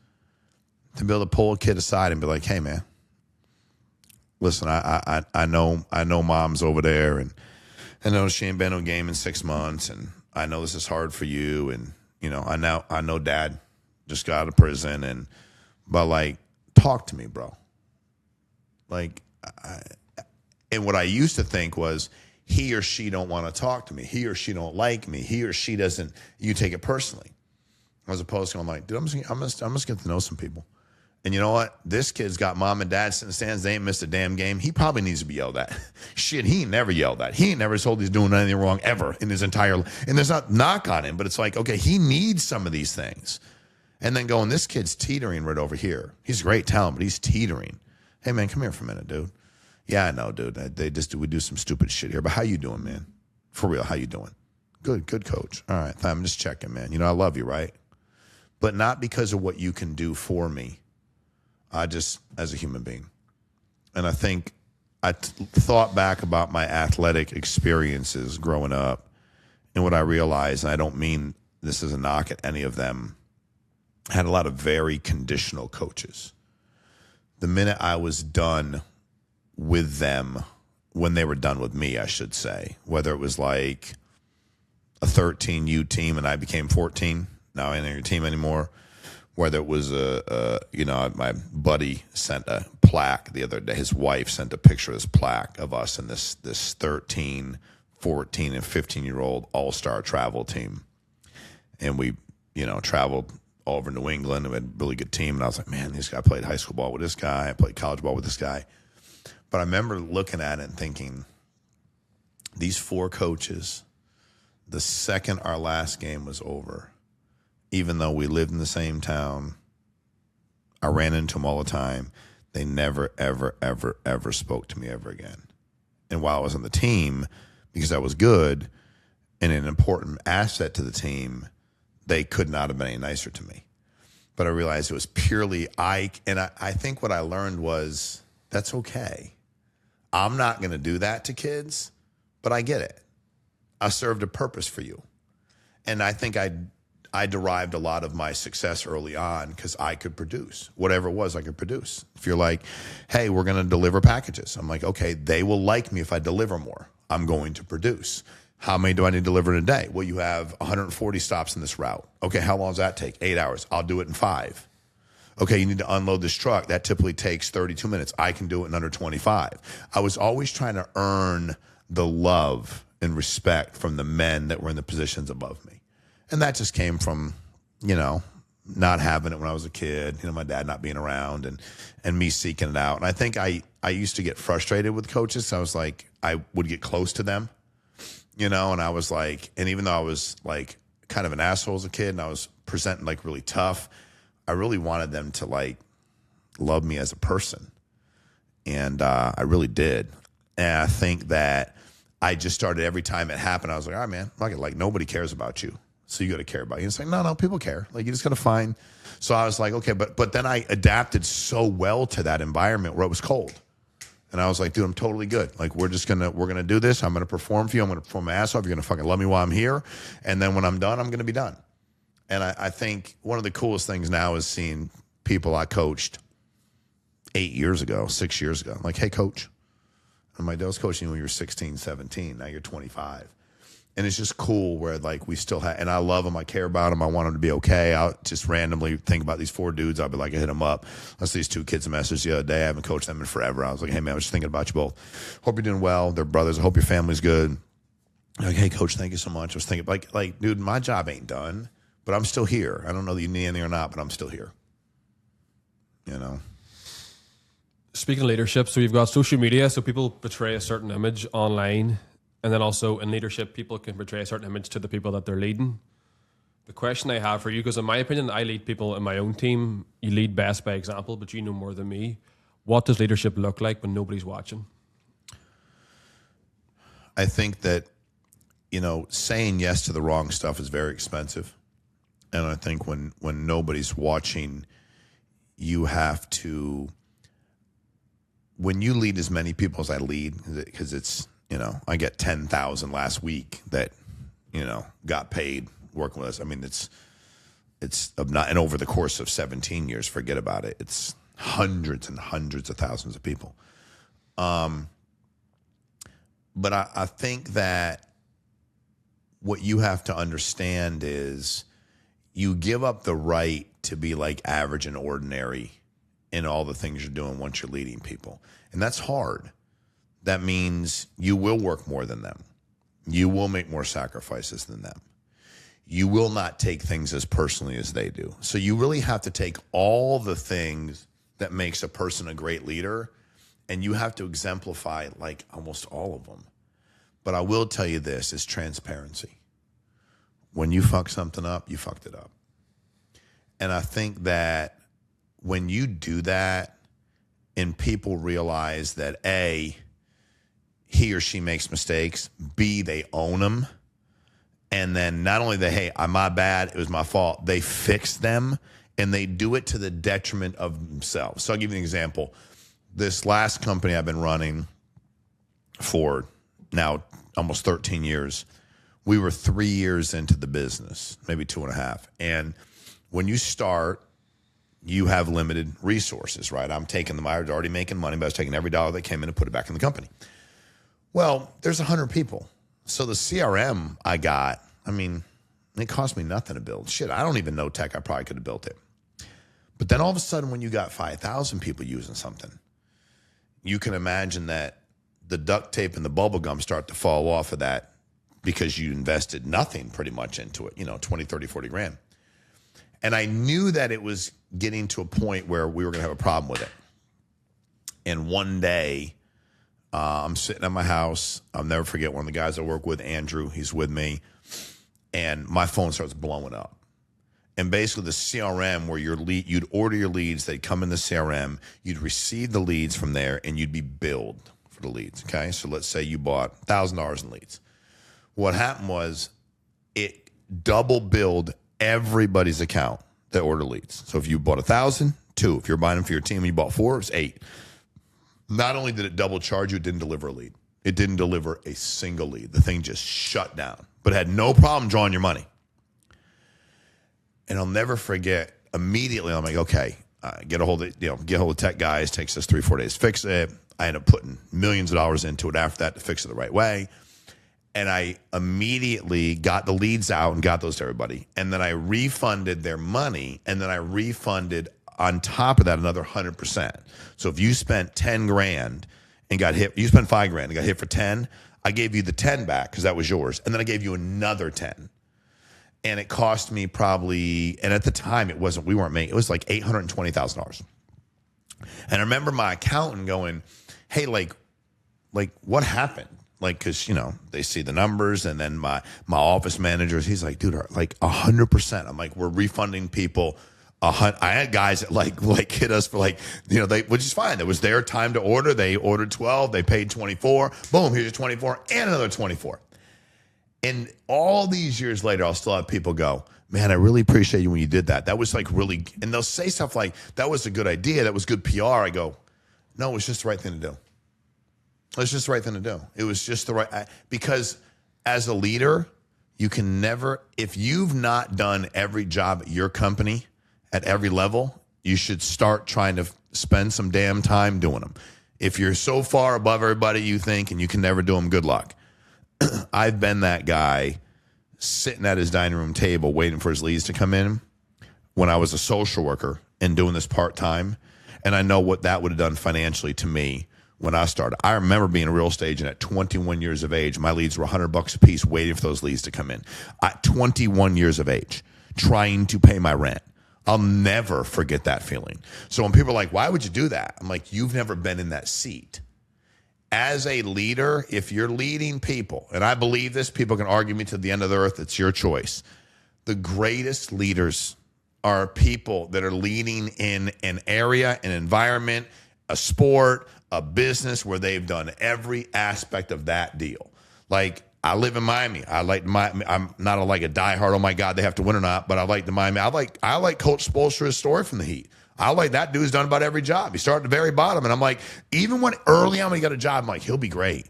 B: to be able to pull a kid aside and be like, hey man, listen, I know mom's over there and I know she ain't been to a game in 6 months and I know this is hard for you. And I know dad just got out of prison but like, talk to me, bro. Like, and what I used to think was he or she don't want to talk to me. He or she don't like me. He or she doesn't, you take it personally. As opposed to going like, dude, I'm just getting to know some people. And you know what? This kid's got mom and dad sitting in the stands. They ain't missed a damn game. He probably needs to be yelled at. Shit, he ain't never yelled at. He ain't never told he's doing anything wrong ever in his entire life. And there's not knock on him, but it's like, okay, he needs some of these things. And then going, this kid's teetering right over here. He's a great talent, but he's teetering. Hey, man, come here for a minute, dude. Yeah, I know, dude. We do some stupid shit here. But how you doing, man? For real, how you doing? Good, coach. All right, I'm just checking, man. You know, I love you, right? But not because of what you can do for me. I just, as a human being. And I think I thought back about my athletic experiences growing up and what I realized, and I don't mean this is a knock at any of them, I had a lot of very conditional coaches. The minute I was done with them, when they were done with me, I should say, whether it was like a 13U team and I became 14, now I ain't on your team anymore, whether it was my buddy sent a plaque the other day. His wife sent a picture of this plaque of us and this 13, 14, and 15-year-old all-star travel team. And we, traveled all over New England. We had a really good team. And I was like, man, this guy played high school ball with this guy. I played college ball with this guy. But I remember looking at it and thinking, these 4 coaches, the second our last game was over, even though we lived in the same town, I ran into them all the time. They never, ever, ever, ever spoke to me ever again. And while I was on the team, because I was good and an important asset to the team, they could not have been any nicer to me. But I realized it was purely I think what I learned was that's okay. I'm not going to do that to kids, but I get it. I served a purpose for you. And I think I derived a lot of my success early on because I could produce. Whatever it was, I could produce. If you're like, hey, we're going to deliver packages. I'm like, okay, they will like me if I deliver more. I'm going to produce. How many do I need to deliver in a day? Well, you have 140 stops in this route. Okay, how long does that take? 8 hours. I'll do it in 5. Okay, you need to unload this truck. That typically takes 32 minutes. I can do it in under 25. I was always trying to earn the love and respect from the men that were in the positions above me. And that just came from, not having it when I was a kid, my dad not being around and me seeking it out. And I think I used to get frustrated with coaches. So I was like, I would get close to them, and I was like, and even though I was like kind of an asshole as a kid and I was presenting like really tough, I really wanted them to like love me as a person. And I really did. And I think that I just started every time it happened, I was like, all right, man, like nobody cares about you. So you got to care about you. It's like, no, people care. Like you just got to find. So I was like, okay, but then I adapted so well to that environment where it was cold. And I was like, dude, I'm totally good. Like we're going to do this. I'm going to perform for you. I'm going to perform my ass off. You're going to fucking love me while I'm here. And then when I'm done, I'm going to be done. And I think one of the coolest things now is seeing people I coached 8 years ago, 6 years ago. I'm like, hey, coach. I'm like, I was coaching you when you were 16, 17. Now you're 25. And it's just cool where like we still have, and I love them. I care about them. I want them to be okay. I'll just randomly think about these 4 dudes. I'll be like, I hit them up. I see these 2 kids a message the other day. I haven't coached them in forever. I was like, hey man, I was just thinking about you both. Hope you're doing well. They're brothers. I hope your family's good. Like, hey coach, thank you so much. I was thinking like, dude, my job ain't done, but I'm still here. I don't know that you need anything or not, but I'm still here.
A: Speaking of leadership, so you've got social media, so people portray a certain image online. And then also in leadership, people can portray a certain image to the people that they're leading. The question I have for you, because in my opinion, I lead people in my own team. You lead best by example, but you know more than me. What does leadership look like when nobody's watching?
B: I think that, saying yes to the wrong stuff is very expensive. And I think when nobody's watching, you have to, when you lead as many people as I lead, because it's, I get 10,000 last week that, got paid working with us. I mean, it's not, and over the course of 17 years, forget about it. It's hundreds and hundreds of thousands of people. But I think that what you have to understand is you give up the right to be like average and ordinary in all the things you're doing once you're leading people. And that's hard. that means you will work more than them. You will make more sacrifices than them. You will not take things as personally as they do. So you really have to take all the things that makes a person a great leader, and you have to exemplify like almost all of them. But I will tell you this, is transparency. When you fuck something up, you fucked it up. And I think that when you do that and people realize that A, he or she makes mistakes, B, they own them, and then not only that, hey, my bad, it was my fault, they fix them, and they do it to the detriment of themselves. So I'll give you an example. This last company I've been running for now almost 13 years, we were 3 years into the business, maybe 2.5. And when you start, you have limited resources, right? I'm taking them, I was already making money, but I was taking every dollar that came in and put it back in the company. Well, there's 100 people. So the CRM I got, I mean, it cost me nothing to build. Shit, I don't even know tech. I probably could have built it. But then all of a sudden, when you got 5,000 people using something, you can imagine that the duct tape and the bubble gum start to fall off of that because you invested nothing pretty much into it, 20, 30, 40 grand. And I knew that it was getting to a point where we were going to have a problem with it. And one day, I'm sitting at my house. I'll never forget one of the guys I work with, Andrew, he's with me, and my phone starts blowing up. And basically the CRM where you'd order your leads, they'd come in the CRM, you'd receive the leads from there, and you'd be billed for the leads, okay? So let's say you bought $1,000 in leads. What happened was it double billed everybody's account that ordered leads. So if you bought 1,000, 2. If you're buying them for your team and you bought 4, it was 8. Not only did it double charge you, it didn't deliver a lead. It didn't deliver a single lead. The thing just shut down, but it had no problem drawing your money. And I'll never forget, immediately I'm like, okay, get a hold of tech guys. Takes us 3-4 days to fix it. I ended up putting millions of dollars into it after that to fix it the right way. And I immediately got the leads out and got those to everybody. And then I refunded their money, and then I refunded on top of that another 100%. So if you spent 10 grand and got hit, you spent 5 grand and got hit for 10, I gave you the 10 back because that was yours. And then I gave you another 10. And it cost me probably, and at the time it was like $820,000. And I remember my accountant going, hey, like what happened? Like, cause they see the numbers, and then my office managers, he's like, dude, like 100%. I'm like, we're refunding people. I had guys that like hit us for which is fine. It was their time to order. They ordered 12, they paid 24. Boom, here's your 24 and another 24. And all these years later, I'll still have people go, man, I really appreciate you when you did that. That was like really, and they'll say stuff like, that was a good idea. That was good PR. I go, no, it was just the right thing to do. It's just the right thing to do. It was just the right, because as a leader, you can never, if you've not done every job at your company at every level, you should start trying to spend some damn time doing them. If you're so far above everybody you think and you can never do them, good luck. I've been that guy sitting at his dining room table waiting for his leads to come in when I was a social worker and doing this part-time. And I know what that would have done financially to me when I started. I remember being a real estate agent at 21 years of age. My leads were $100 a piece waiting for those leads to come in. At 21 years of age, trying to pay my rent. I'll never forget that feeling. So when people are like, why would you do that? I'm like, you've never been in that seat. As a leader, if you're leading people, and I believe this, people can argue me to the end of the earth, it's your choice. The greatest leaders are people that are leading in an area, an environment, a sport, a business where they've done every aspect of that deal. Like, I live in Miami. I'm not like a diehard, oh my God, they have to win or not, but I like the Miami. I like Coach Spoelstra's story from the Heat. I like that dude's done about every job. He started at the very bottom, and I'm like, even when early on when he got a job, I'm like, he'll be great.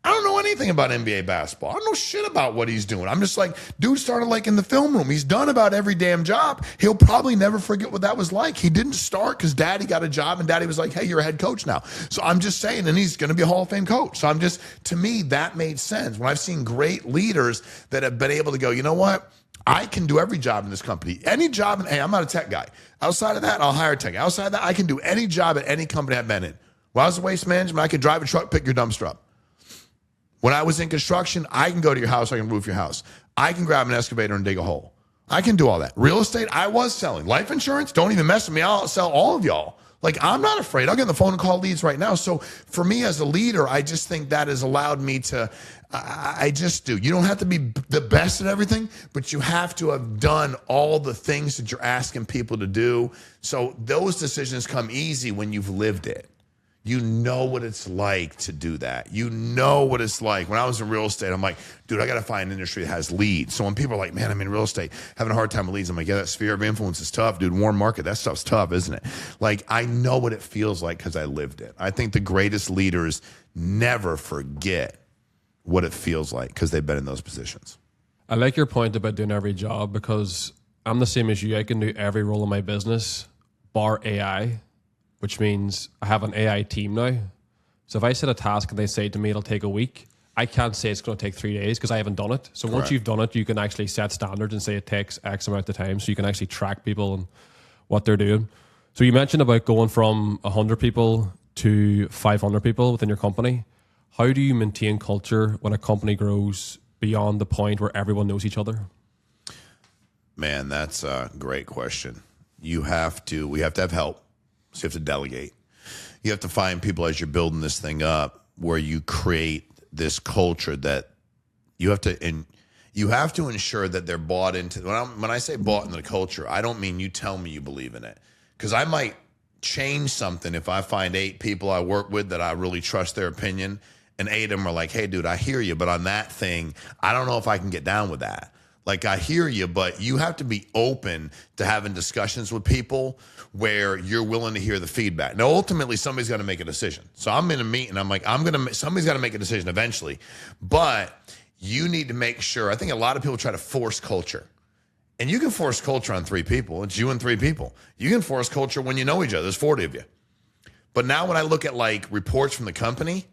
B: I don't know anything about NBA basketball. I don't know shit about what he's doing. I'm just like, dude started like in the film room. He's done about every damn job. He'll probably never forget what that was like. He didn't start because daddy got a job and daddy was like, hey, you're a head coach now. So I'm just saying, and he's going to be a Hall of Fame coach. So to me, that made sense. When I've seen great leaders that have been able to go, you know what? I can do every job in this company. Any job, hey, I'm not a tech guy. Outside of that, I'll hire a tech guy. Outside of that, I can do any job at any company I've been in. When I was in waste management, I could drive a truck, pick your dumpster up. When I was in construction, I can go to your house, I can roof your house. I can grab an excavator and dig a hole. I can do all that. Real estate, I was selling. Life insurance, don't even mess with me. I'll sell all of y'all. Like, I'm not afraid. I'll get on the phone and call leads right now. So for me as a leader, I just think that has allowed me to, I just do. You don't have to be the best at everything, but you have to have done all the things that you're asking people to do. So those decisions come easy when you've lived it. You know what it's like to do that. You know what it's like. When I was in real estate, I'm like, dude, I got to find an industry that has leads. So when people are like, man, I'm in real estate, having a hard time with leads, I'm like, yeah, that sphere of influence is tough, dude. Warm market, that stuff's tough, isn't it? Like, I know what it feels like because I lived it. I think the greatest leaders never forget what it feels like because they've been in those positions.
A: I like your point about doing every job because I'm the same as you. I can do every role in my business, bar AI, which means I have an AI team now. So if I set a task and they say to me it'll take a week, I can't say it's going to take 3 days because I haven't done it. So once you've done it, you can actually set standards and say it takes X amount of time. So you can actually track people and what they're doing. So you mentioned about going from 100 people to 500 people within your company. How do you maintain culture when a company grows beyond the point where everyone knows each other?
B: Man, that's a great question. We have to have help. So you have to delegate. You have to find people as you're building this thing up where you create this culture that you have to ensure that they're bought into. When I say bought into the culture, I don't mean you tell me you believe in it. Because I might change something if I find 8 people I work with that I really trust their opinion, and 8 of them are like, hey, dude, I hear you, but on that thing, I don't know if I can get down with that. Like, I hear you, but you have to be open to having discussions with people where you're willing to hear the feedback. Now, ultimately, somebody's got to make a decision. So I'm in a meeting. I'm like, somebody's got to make a decision eventually. But you need to make sure. I think a lot of people try to force culture. And you can force culture on 3 people. It's you and 3 people. You can force culture when you know each other. There's 40 of you. But now when I look at, like, reports from the company,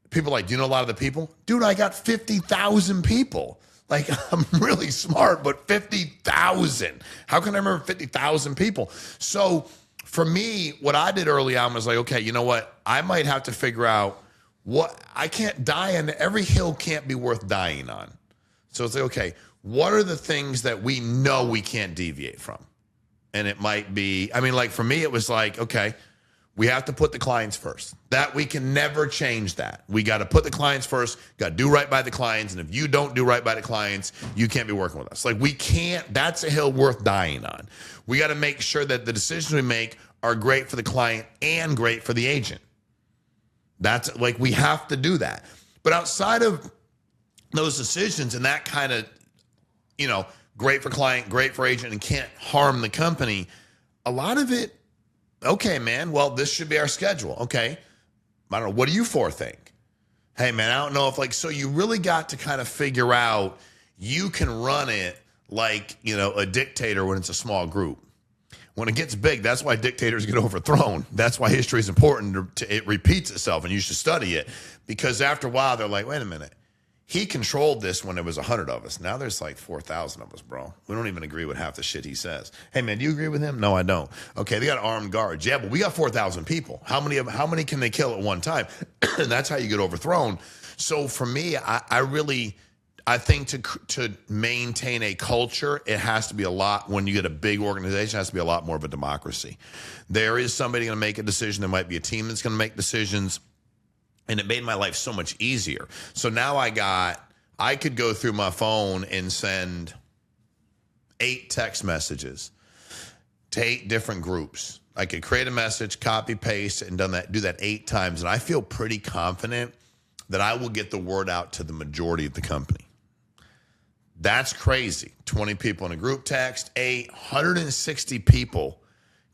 B: people are like, do you know a lot of the people? Dude, I got 50,000 people. Like, I'm really smart, but 50,000. How can I remember 50,000 people? So for me, what I did early on was like, okay, you know what? I might have to figure out what I can't die on. Every hill can't be worth dying on. So it's like, okay, what are the things that we know we can't deviate from? And it might be, I mean, like for me, it was like, okay, we have to put the clients first. That we can never change that. We got to put the clients first, got to do right by the clients. And if you don't do right by the clients, you can't be working with us. Like we can't, that's a hill worth dying on. We got to make sure that the decisions we make are great for the client and great for the agent. That's like, we have to do that. But outside of those decisions and that kind of, you know, great for client, great for agent, and can't harm the company, a lot of it, okay, man, well, this should be our schedule. Okay. I don't know. What do you 4 think? Hey, man, I don't know if like, so you really got to kind of figure out you can run it like, you know, a dictator when it's a small group. When it gets big, that's why dictators get overthrown. That's why history is important. It repeats itself and you should study it because after a while, they're like, wait a minute. He controlled this when there was 100 of us. Now there's like 4,000 of us, bro. We don't even agree with half the shit he says. Hey, man, do you agree with him? No, I don't. Okay, they got armed guards. Yeah, but we got 4,000 people. How many can they kill at one time? And that's how you get overthrown. So for me, I think to maintain a culture, it has to be a lot. When you get a big organization, it has to be a lot more of a democracy. There is somebody going to make a decision. There might be a team that's going to make decisions. And it made my life so much easier. So now I could go through my phone and send 8 text messages to 8 different groups. I could create a message, copy, paste, and do that 8 times. And I feel pretty confident that I will get the word out to the majority of the company. That's crazy. 20 people in a group text, 160 people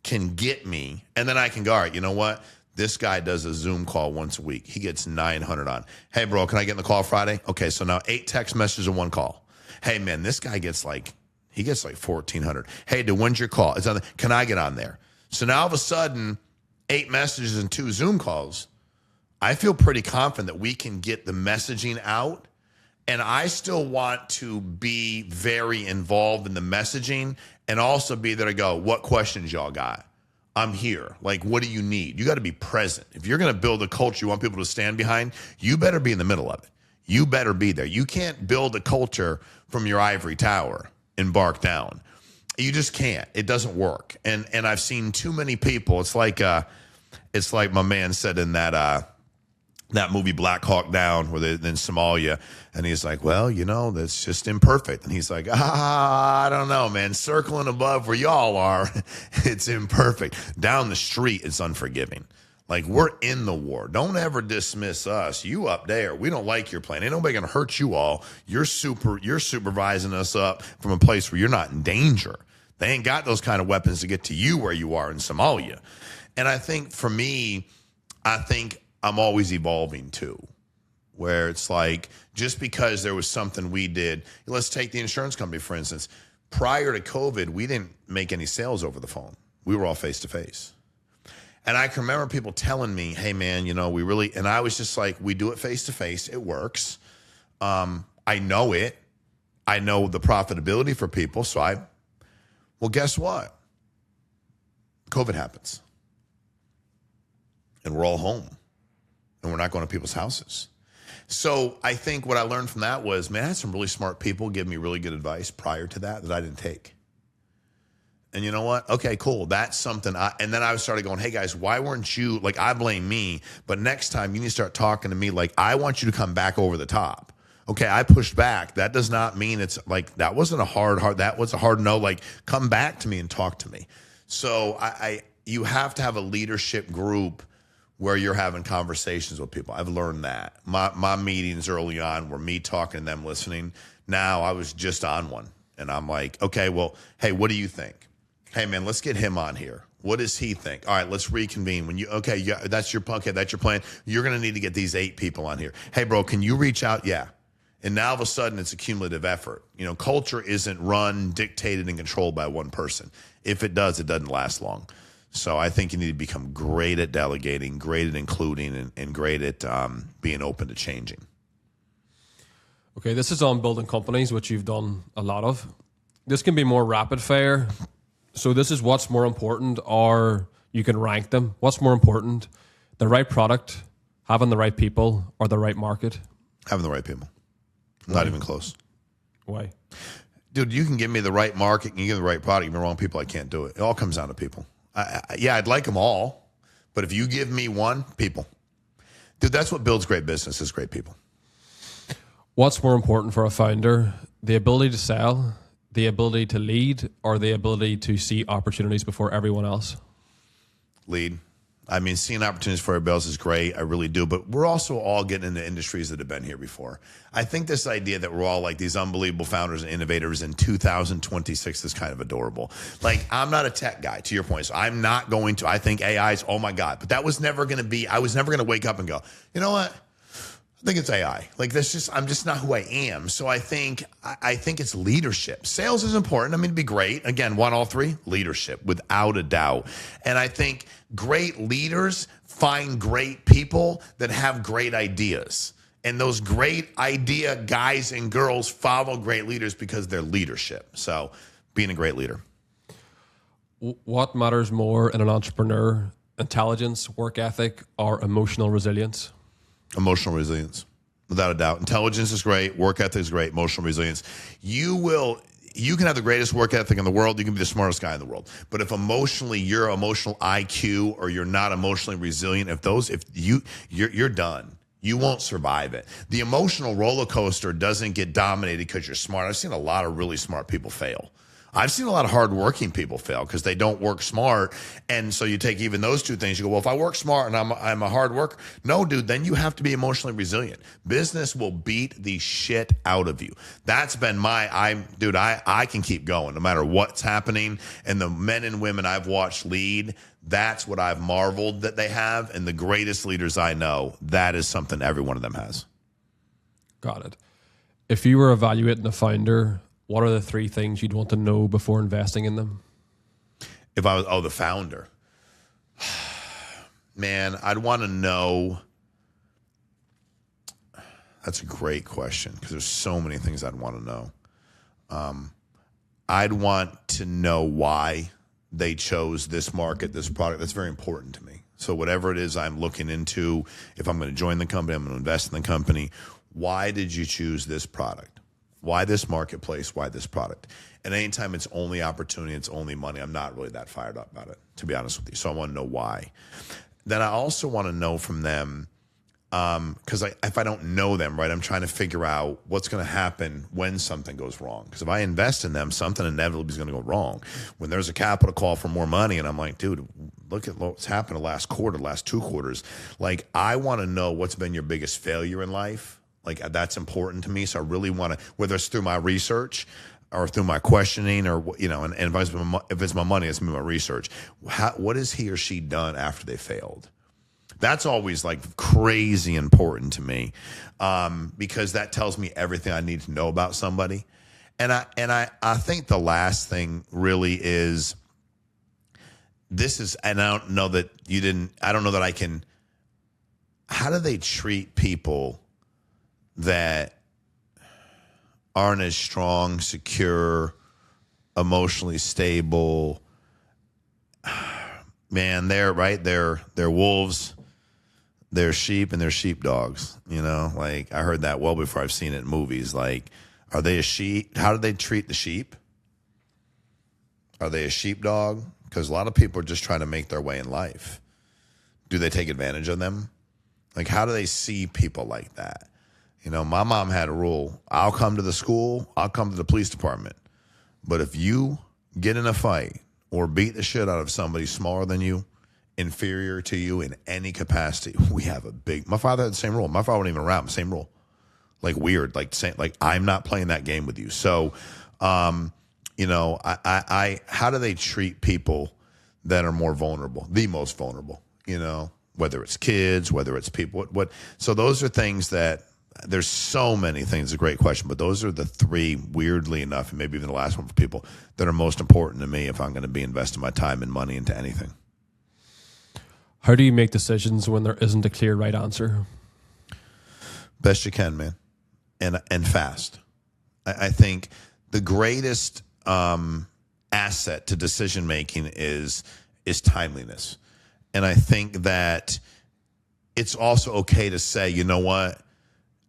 B: can get me. And then I can go, all right, you know what? This guy does a Zoom call once a week. He gets 900 on. Hey, bro, can I get in the call Friday? Okay, so now 8 text messages and 1 call. Hey, man, this guy gets like 1,400. Hey, dude, when's your call? Can I get on there? So now all of a sudden, 8 messages and 2 Zoom calls. I feel pretty confident that we can get the messaging out. And I still want to be very involved in the messaging and also be there to go, what questions y'all got? I'm here. Like, what do you need? You got to be present. If you're going to build a culture you want people to stand behind, you better be in the middle of it. You better be there. You can't build a culture from your ivory tower and bark down. You just can't. It doesn't work. And I've seen too many people. It's like my man said in that movie Black Hawk Down, where they're in Somalia, and he's like, well, that's just imperfect. And he's like, I don't know, man. Circling above where y'all are, it's imperfect. Down the street, it's unforgiving. Like, we're in the war. Don't ever dismiss us. You up there, we don't like your plan. Ain't nobody gonna hurt you all. You're supervising us up from a place where you're not in danger. They ain't got those kind of weapons to get to you where you are in Somalia. And I think for me, I'm always evolving too, where it's like, just because there was something we did, let's take the insurance company, for instance. Prior to COVID, we didn't make any sales over the phone. We were all face to face. And I can remember people telling me, hey man, we really, and I was just like, we do it face to face. It works. I know it. I know the profitability for people. Well, guess what? COVID happens. And we're all home. And we're not going to people's houses. So I think what I learned from that was, man, I had some really smart people give me really good advice prior to that I didn't take. And you know what? Okay, cool. That's something. And then I started going, hey guys, why weren't you, like, I blame me, but next time you need to start talking to me like, I want you to come back over the top. Okay, I pushed back. That does not mean it's like, that wasn't a hard, that was a hard no, like, come back to me and talk to me. So you have to have a leadership group where you're having conversations with people. I've learned that. My meetings early on were me talking to them, listening. Now I was just on one. And I'm like, okay, well, hey, what do you think? Hey, man, let's get him on here. What does he think? All right, let's reconvene. That's your plan. You're going to need to get these 8 people on here. Hey, bro, can you reach out? Yeah. And now all of a sudden it's a cumulative effort. Culture isn't run, dictated, and controlled by one person. If it does, it doesn't last long. So I think you need to become great at delegating, great at including, and great at being open to changing.
A: Okay, this is on building companies, which you've done a lot of. This can be more rapid fire. So this is what's more important, or you can rank them. What's more important, the right product, having the right people, or the right market?
B: Having the right people. Not even close.
A: Why?
B: Dude, you can give me the right market, and you give me the right product, give me the wrong people, I can't do it. It all comes down to people. I'd like them all, but if you give me one, people. Dude, that's what builds great business, is great people.
A: What's more important for a founder, the ability to sell, the ability to lead, or the ability to see opportunities before everyone else?
B: Lead. I mean, seeing opportunities for everybody else is great. I really do. But we're also all getting into industries that have been here before. I think this idea that we're all like these unbelievable founders and innovators in 2026 is kind of adorable. Like, I'm not a tech guy, to your point. So I'm not going to, I think AI is, oh my God. But that was never going to be, I was never going to wake up and go, you know what? I think it's AI. Like, I'm just not who I am. So I think it's leadership. Sales is important. I mean, it'd be great. Again, want all 3? Leadership, without a doubt. And I think great leaders find great people that have great ideas. And those great idea guys and girls follow great leaders because they're leadership. So being a great leader.
A: What matters more in an entrepreneur? Intelligence, work ethic, or emotional resilience?
B: Emotional resilience, without a doubt. Intelligence is great. Work ethic is great. Emotional resilience. You can have the greatest work ethic in the world. You can be the smartest guy in the world. But if emotionally, your emotional IQ, or you're not emotionally resilient, you're done. You won't survive it. The emotional roller coaster doesn't get dominated because you're smart. I've seen a lot of really smart people fail. I've seen a lot of hardworking people fail because they don't work smart. And so you take even those 2 things. You go, well, if I work smart and I'm a hard worker. No, dude, then you have to be emotionally resilient. Business will beat the shit out of you. That's been I can keep going no matter what's happening. And the men and women I've watched lead, that's what I've marveled that they have. And the greatest leaders I know, that is something every one of them has.
A: Got it. If you were evaluating a founder, what are the 3 things you'd want to know before investing in them?
B: If I was, the founder. Man, I'd want to know. That's a great question because there's so many things I'd want to know. I'd want to know why they chose this market, this product. That's very important to me. So whatever it is I'm looking into, if I'm going to join the company, I'm going to invest in the company. Why did you choose this product? Why this marketplace? Why this product? And anytime it's only opportunity, it's only money, I'm not really that fired up about it, to be honest with you. So I want to know why. Then I also want to know from them, because if I don't know them, right, I'm trying to figure out what's going to happen when something goes wrong. Because if I invest in them, something inevitably is going to go wrong. When there's a capital call for more money, and I'm like, dude, look at what's happened the last quarter, last 2 quarters. Like, I want to know what's been your biggest failure in life. Like, that's important to me. So I really want to, whether it's through my research or through my questioning, or, you know, and if it's my money, it's my research. What has he or she done after they failed? That's always like crazy important to me, because that tells me everything I need to know about somebody. And I think the last thing really is this is, and I don't know that you didn't, I don't know that I can, how do they treat people that aren't as strong, secure, emotionally stable? Man, they're right. They're wolves. They're sheep and they're sheepdogs, you know, like I heard that well before I've seen it in movies. Like, are they a sheep? How do they treat the sheep? Are they a sheepdog? Because a lot of people are just trying to make their way in life. Do they take advantage of them? Like, how do they see people like that? You know, my mom had a rule. I'll come to the school. I'll come to the police department. But if you get in a fight or beat the shit out of somebody smaller than you, inferior to you in any capacity, we have a big, my father had the same rule. My father wasn't even around, same rule. Like, weird, like saying, like, I'm not playing that game with you. So, you know, I how do they treat people that are more vulnerable, the most vulnerable, you know, whether it's kids, whether it's people, what, so those are things that, there's so many things, it's a great question, but those are the 3, weirdly enough, and maybe even the last one for people, that are most important to me if I'm going to be investing my time and money into anything.
A: How do you make decisions when there isn't a clear right answer?
B: Best you can, man, and fast. I think the greatest asset to decision making is timeliness, and I think that it's also okay to say, you know what,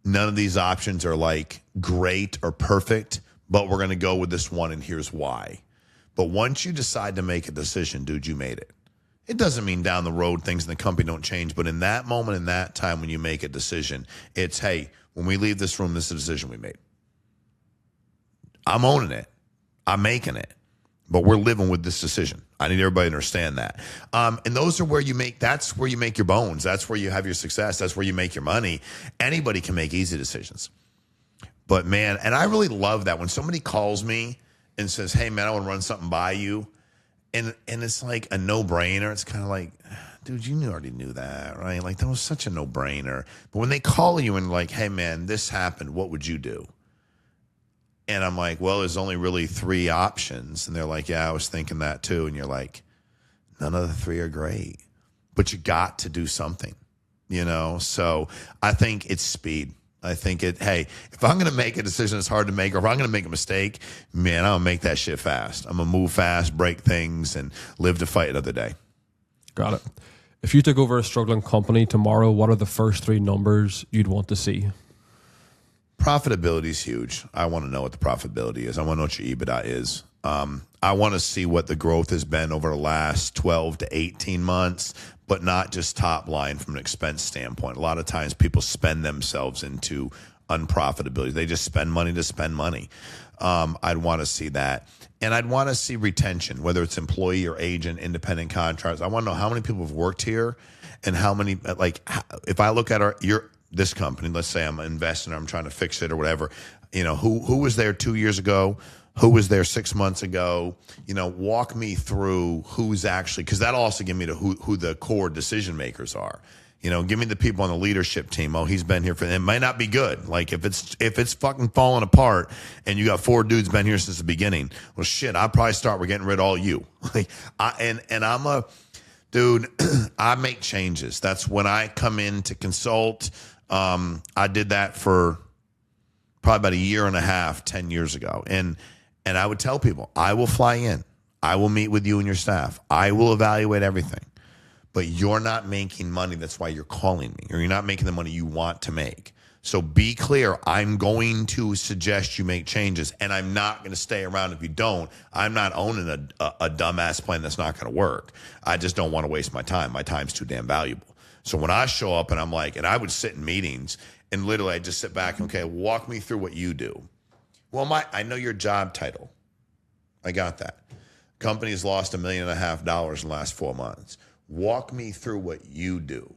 B: none of these options are like great or perfect, but we're going to go with this one, and here's why. But once you decide to make a decision, dude, you made it. It doesn't mean down the road things in the company don't change, but in that moment, in that time when you make a decision, it's, hey, when we leave this room, this is a decision we made. I'm owning it. I'm making it. But we're living with this decision. I need everybody to understand that. And those are where you make, that's where you make your bones. That's where you have your success. That's where you make your money. Anybody can make easy decisions. But man, and I really love that when somebody calls me and says, hey man, I want to run something by you. And it's like a no-brainer. It's kind of like, dude, you already knew that, right? Like, that was such a no-brainer. But when they call you and like, hey, man, this happened, what would you do? And I'm like, well, there's only really 3 options. And they're like, yeah, I was thinking that too. And you're like, none of the 3 are great. But you got to do something, you know? So I think it's speed. I think hey, if I'm going to make a decision that's hard to make, or if I'm going to make a mistake, man, I'm going to make that shit fast. I'm going to move fast, break things, and live to fight another day.
A: Got it. If you took over a struggling company tomorrow, what are the first 3 numbers you'd want to see?
B: Profitability is huge. I want to know what the profitability is. I want to know what your EBITDA is. I want to see what the growth has been over the last 12 to 18 months, but not just top line from an expense standpoint. A lot of times people spend themselves into unprofitability. They just spend money to spend money. I'd want to see that. And I'd want to see retention, whether it's employee or agent, independent contractors. I want to know how many people have worked here and how many, like, if I look at this company, let's say I'm investing or I'm trying to fix it or whatever, you know, who was there 2 years ago? Who was there 6 months ago? You know, walk me through who's actually, because that'll also give me who the core decision makers are. You know, give me the people on the leadership team. Oh, he's been here it might not be good. Like, if it's fucking falling apart and you got 4 dudes been here since the beginning, well, shit, I'd probably start with getting rid of all you. Like, I'm a dude. I make changes. That's when I come in to consult. I did that for probably about 1.5 years, 10 years ago, and I would tell people, I will fly in. I will meet with you and your staff. I will evaluate everything. But you're not making money. That's why you're calling me. Or you're not making the money you want to make. So be clear. I'm going to suggest you make changes, and I'm not going to stay around if you don't. I'm not owning a dumbass plan that's not going to work. I just don't want to waste my time. My time's too damn valuable. So when I show up and I'm like, and I would sit in meetings and literally I just sit back and, okay, walk me through what you do. Well, I know your job title. I got that. Company's lost $1.5 million in the last 4 months. Walk me through what you do.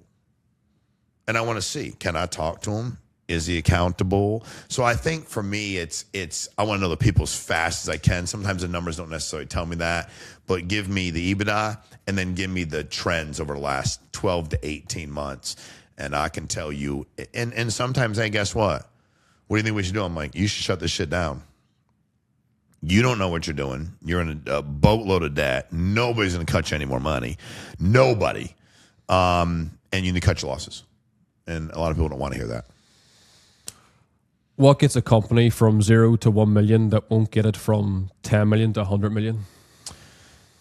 B: And I want to see, can I talk to him? Is he accountable? So I think for me, it's I want to know the people as fast as I can. Sometimes the numbers don't necessarily tell me that, but give me the EBITDA and then give me the trends over the last 12 to 18 months. And I can tell you, and sometimes, hey, guess what? What do you think we should do? I'm like, you should shut this shit down. You don't know what you're doing. You're in a boatload of debt. Nobody's going to cut you any more money. Nobody. And you need to cut your losses. And a lot of people don't want to hear that.
A: What gets a company from 0 to 1 million that won't get it from 10 million to 100 million?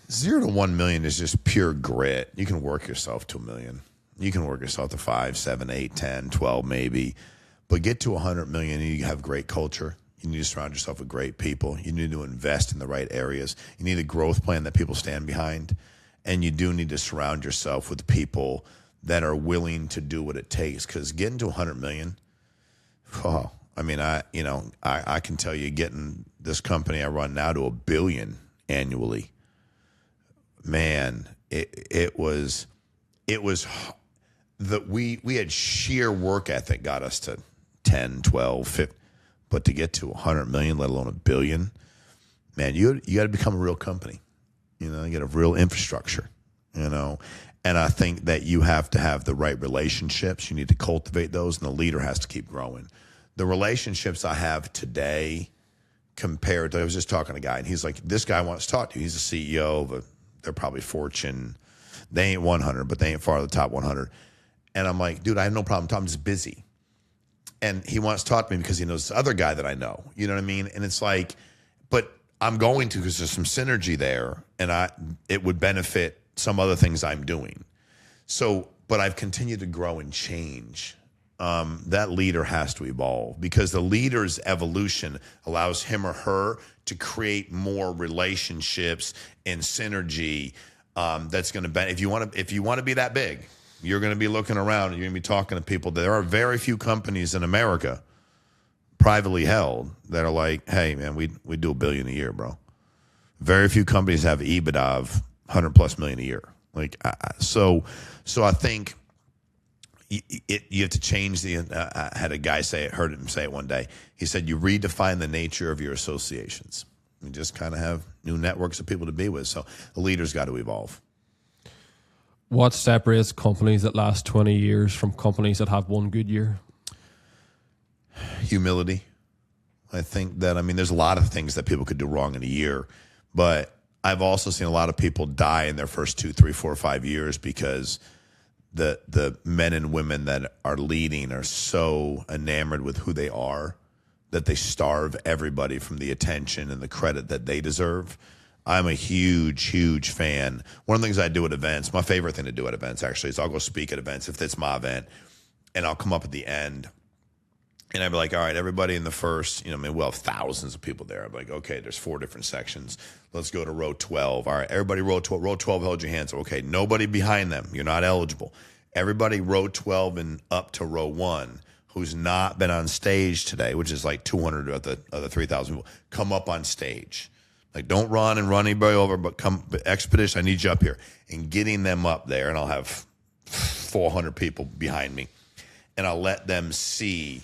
B: 0 to 1 million is just pure grit. You can work yourself to 1 million. You can work yourself to 5, 7, 8, 10, 12 maybe. But get to 100 million and you have great culture. You need to surround yourself with great people. You need to invest in the right areas. You need a growth plan that people stand behind. And you do need to surround yourself with people that are willing to do what it takes. Because getting to 100 million, I mean, I can tell you getting this company I run now to $1 billion annually, man, it was that we had sheer work ethic got us to 10, 12, 15, but to get to 100 million, let alone $1 billion, man, you got to become a real company. You get a real infrastructure, and I think that you have to have the right relationships. You need to cultivate those, and the leader has to keep growing. The relationships I have today compared to, I was just talking to a guy, and he's like, this guy wants to talk to you. He's the CEO of they're probably Fortune. They ain't 100, but they ain't far the top 100. And I'm like, dude, I have no problem. I'm just busy. And he wants to talk to me because he knows this other guy that I know. You know what I mean? And it's like, but I'm going to because there's some synergy there, and it would benefit some other things I'm doing. So, but I've continued to grow and change. That leader has to evolve because the leader's evolution allows him or her to create more relationships and synergy. That's going to benefit. If you want to be that big, you're going to be looking around and you're going to be talking to people. There are very few companies in America, privately held, that are like, hey man, we do $1 billion a year, bro. Very few companies have EBITDA of $100+ million a year. So I think. You have to change I had a guy heard him say it one day. He said, you redefine the nature of your associations. You just kind of have new networks of people to be with. So the leader's got to evolve.
A: What separates companies that last 20 years from companies that have one good year?
B: Humility. I think that, there's a lot of things that people could do wrong in a year, but I've also seen a lot of people die in their first 2, 3, 4, 5 years because the men and women that are leading are so enamored with who they are that they starve everybody from the attention and the credit that they deserve. I'm a huge, huge fan. One of the things I do at events, my favorite thing to do at events actually, is I'll go speak at events if it's my event, and I'll come up at the end and I'd be like, all right, everybody in the first, we'll have thousands of people there. I'm like, okay, there's 4 different sections. Let's go to row 12. All right, everybody row 12. Row 12, hold your hands up. Okay, nobody behind them. You're not eligible. Everybody row 12 and up to row 1 who's not been on stage today, which is like 200 of the 3,000 people, come up on stage. Like, don't run anybody over, but come expedition. I need you up here. And getting them up there, and I'll have 400 people behind me, and I'll let them see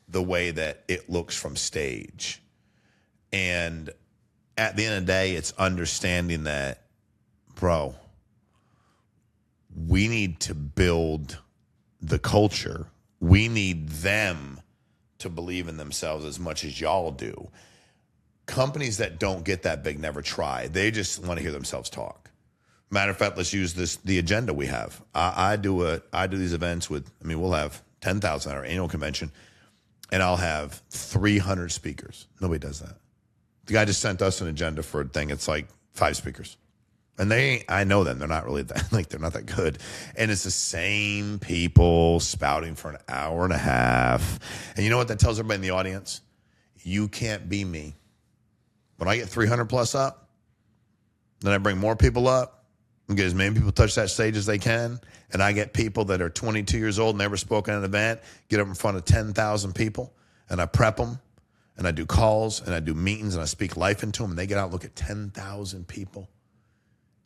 B: the way that it looks from stage. And at the end of the day, it's understanding that, bro, we need to build the culture. We need them to believe in themselves as much as y'all do. Companies that don't get that big never try. They just want to hear themselves talk. Matter of fact, let's use the agenda we have. I do these events with, we'll have 10,000 at our annual convention, and I'll have 300 speakers. Nobody does that. The guy just sent us an agenda for a thing. It's like 5 speakers. And I know them. They're not really that, like, they're not that good. And it's the same people spouting for an hour and a half. And you know what that tells everybody in the audience? You can't be me. When I get 300 plus up, then I bring more people up and get as many people touch that stage as they can. And I get people that are 22 years old, never spoken at an event, get up in front of 10,000 people, and I prep them, and I do calls, and I do meetings, and I speak life into them, and they get out and look at 10,000 people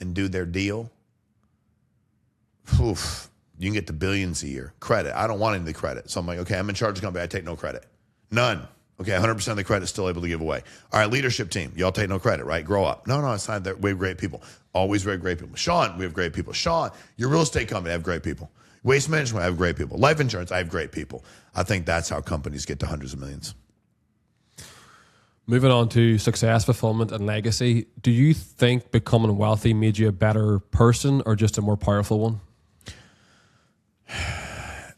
B: and do their deal. Oof, you can get to billions a year. Credit. I don't want any of the credit. So I'm like, okay, I'm in charge of the company. I take no credit. None. Okay, 100% of the credit still able to give away. All right, leadership team. Y'all take no credit, right? Grow up. No, it's not that. We have great people. Always very great people. Shawn, we have great people. Shawn, your real estate company, I have great people. Waste management, I have great people. Life insurance, I have great people. I think that's how companies get to hundreds of millions.
A: Moving on to success, fulfillment, and legacy, do you think becoming wealthy made you a better person or just a more powerful one?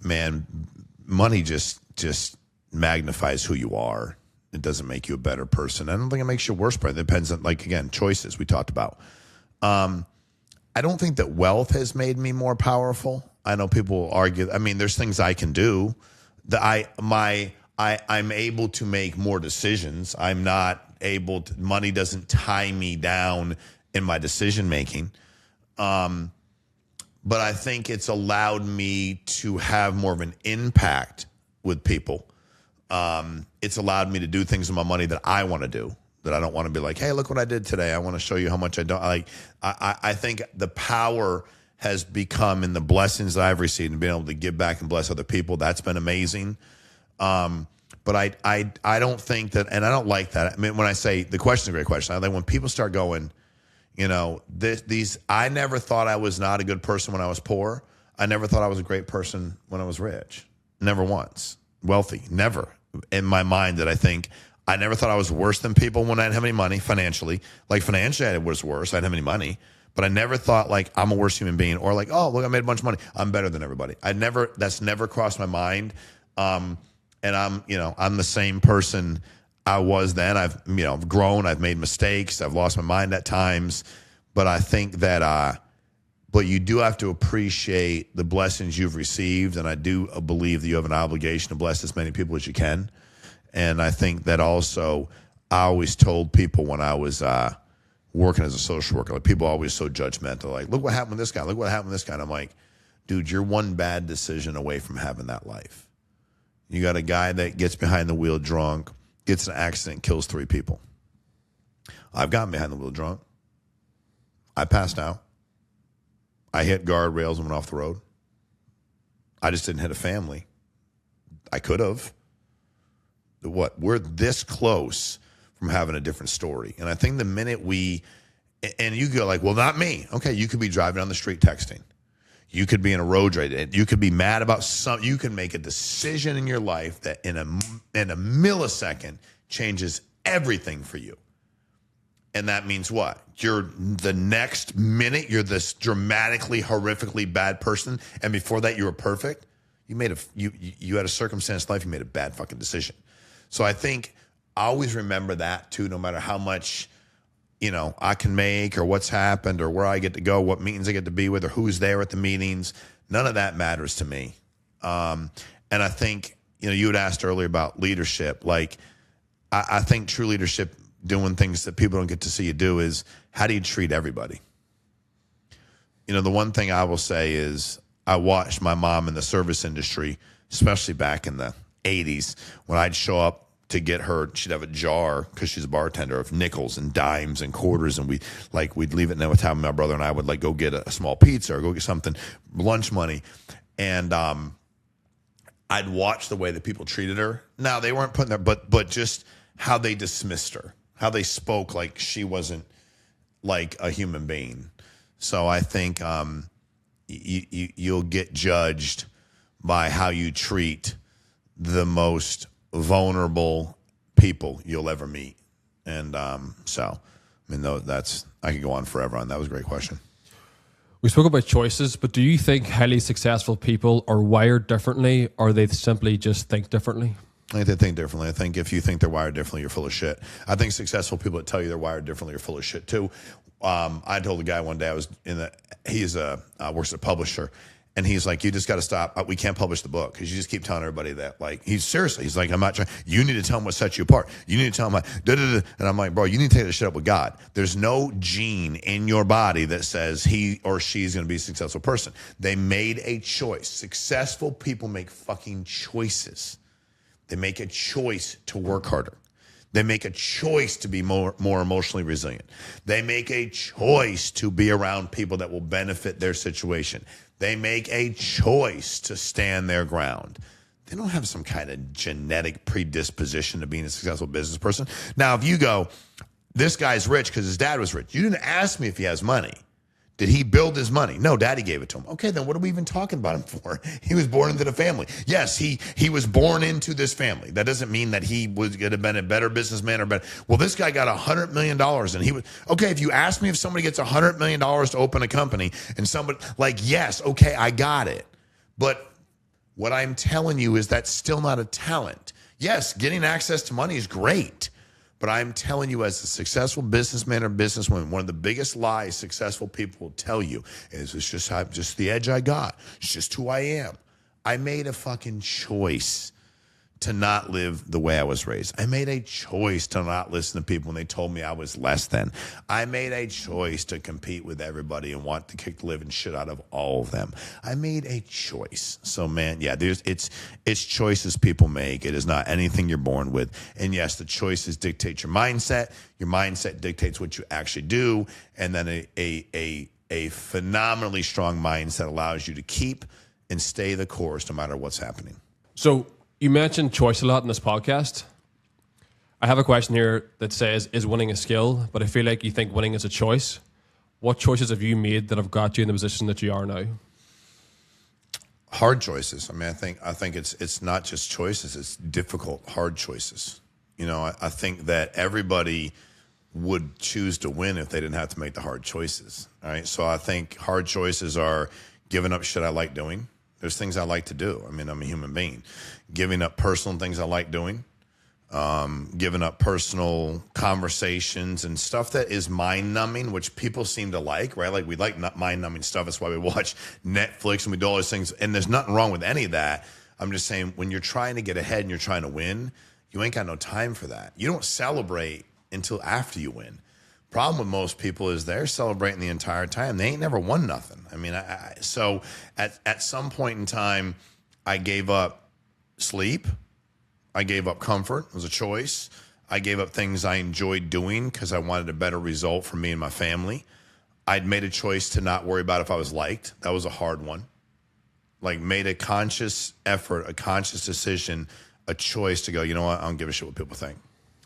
B: Man, money just magnifies who you are. It doesn't make you a better person. I don't think it makes you a worse person. It depends on, like, again, choices we talked about. I don't think that wealth has made me more powerful. I know people will argue. I mean, there's things I can do that I'm able to make more decisions. I'm not able to, money doesn't tie me down in my decision making. But I think it's allowed me to have more of an impact with people. It's allowed me to do things with my money that I want to do, that I don't want to be like, hey, look what I did today. I want to show you how much I don't like. I think the power has become in the blessings that I've received and being able to give back and bless other people. That's been amazing. But I don't think that, and I don't like that. I mean, when I say the question is a great question, I think when people start going, you know, I never thought I was not a good person when I was poor. I never thought I was a great person when I was rich. Never once. Wealthy. Never. In my mind, that I think I never thought I was worse than people when I didn't have any money financially. Like, financially, I was worse. I didn't have any money. But I never thought, like, I'm a worse human being, or like, oh, look, I made a bunch of money, I'm better than everybody. That's never crossed my mind. And I'm the same person I was then. I've grown, I've made mistakes, I've lost my mind at times. But I think that, but you do have to appreciate the blessings you've received. And I do believe that you have an obligation to bless as many people as you can. And I think that also, I always told people when I was working as a social worker, like, people are always so judgmental. Like, look what happened with this guy. Look what happened with this guy. And I'm like, dude, you're one bad decision away from having that life. You got a guy that gets behind the wheel drunk, gets in an accident, kills 3 people. I've gotten behind the wheel drunk. I passed out. I hit guardrails and went off the road. I just didn't hit a family. I could have. What? We're this close from having a different story. And I think the minute and you go like, well, not me. Okay, you could be driving down the street texting. You could be in a road rage. You could be mad about something. You can make a decision in your life that in a millisecond changes everything for you. And that means what? You're the next minute, you're this dramatically, horrifically bad person. And before that, you were perfect. You had a circumstance in life, you made a bad fucking decision. So I think I always remember that too, no matter how much, I can make, or what's happened, or where I get to go, what meetings I get to be with, or who's there at the meetings. None of that matters to me. And I think, you had asked earlier about leadership. Like, I think true leadership, doing things that people don't get to see you do, is how do you treat everybody? The one thing I will say is I watched my mom in the service industry, especially back in the 80s, when I'd show up to get her, she'd have a jar, because she's a bartender, of nickels and dimes and quarters, and we'd leave it, and then with time my brother and I would go get a small pizza or go get something, lunch money. And I'd watch the way that people treated her. Now, they weren't putting there, but just how they dismissed her, how they spoke like she wasn't like a human being. So I think you'll get judged by how you treat the most vulnerable people you'll ever meet. And I could go on forever on that. Was a great question.
A: We spoke about choices, but do you think highly successful people are wired differently, or they simply just think differently?
B: I think they think differently. I think if you think they're wired differently, you're full of shit. I think successful people that tell you they're wired differently are full of shit too. I told the guy one day I was he's works at a publisher, and he's like, you just got to stop. We can't publish the book because you just keep telling everybody that. Like, he's like, I'm not trying. You need to tell them what sets you apart. You need to tell them and I'm like, bro, you need to take this shit up with God. There's no gene in your body that says he or she's going to be a successful person. They made a choice. Successful people make fucking choices. They make a choice to work harder. They make a choice to be more emotionally resilient. They make a choice to be around people that will benefit their situation. They make a choice to stand their ground. They don't have some kind of genetic predisposition to being a successful business person. Now, if you go, this guy's rich because his dad was rich. You didn't ask me if he has money. Did he build his money? No, daddy gave it to him. Okay, then what are we even talking about him for? He was born into the family. Yes, he was born into this family. That doesn't mean that he was going to have been a better businessman or better. Well, this guy got $100 million and he was, okay, if you ask me if somebody gets $100 million to open a company and somebody, like, yes, okay, I got it. But what I'm telling you is that's still not a talent. Yes, getting access to money is great. But I'm telling you, as a successful businessman or businesswoman, one of the biggest lies successful people will tell you is it's just the edge I got. It's just who I am. I made a fucking choice to not live the way I was raised. I made a choice to not listen to people when they told me I was less than. I made a choice to compete with everybody and want to kick the living shit out of all of them. I made a choice. So, man, yeah, it's choices people make. It is not anything you're born with. And yes, the choices dictate your mindset. Your mindset dictates what you actually do. And then a phenomenally strong mindset allows you to keep and stay the course no matter what's happening.
A: So, you mentioned choice a lot in this podcast. I have a question here that says, is winning a skill? But I feel like you think winning is a choice. What choices have you made that have got you in the position that you are now?
B: Hard choices. I mean, I think it's not just choices. It's difficult, hard choices. You know, I think that everybody would choose to win if they didn't have to make the hard choices. All right. So I think hard choices are giving up shit I like doing. There's things I like to do. I mean, I'm a human being. Giving up personal things I like doing, giving up personal conversations and stuff that is mind-numbing, which people seem to like, right? Like, we like mind-numbing stuff. That's why we watch Netflix and we do all those things. And there's nothing wrong with any of that. I'm just saying, when you're trying to get ahead and you're trying to win, you ain't got no time for that. You don't celebrate until after you win. Problem with most people is they're celebrating the entire time. They ain't never won nothing. I mean, so at some point in time, I gave up sleep. I gave up comfort. It was a choice. I gave up things I enjoyed doing because I wanted a better result for me and my family. I'd made a choice to not worry about if I was liked. That was a hard one. Like, made a conscious effort, a conscious decision, a choice to go, you know what, I don't give a shit what people think.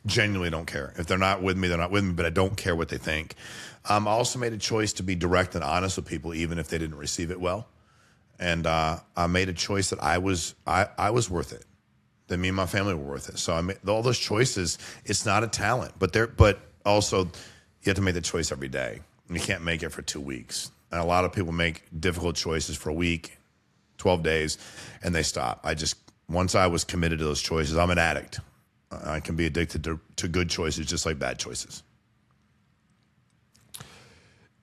B: Genuinely don't care. If they're not with me, they're not with me, but I don't care what they think. I also made a choice to be direct and honest with people, even if they didn't receive it well. And I made a choice that I was worth it, that me and my family were worth it. So I made all those choices. It's not a talent, but also you have to make the choice every day. You can't make it for 2 weeks. And a lot of people make difficult choices for a week, 12 days, and they stop. Once I was committed to those choices, I'm an addict. I can be addicted to good choices just like bad choices.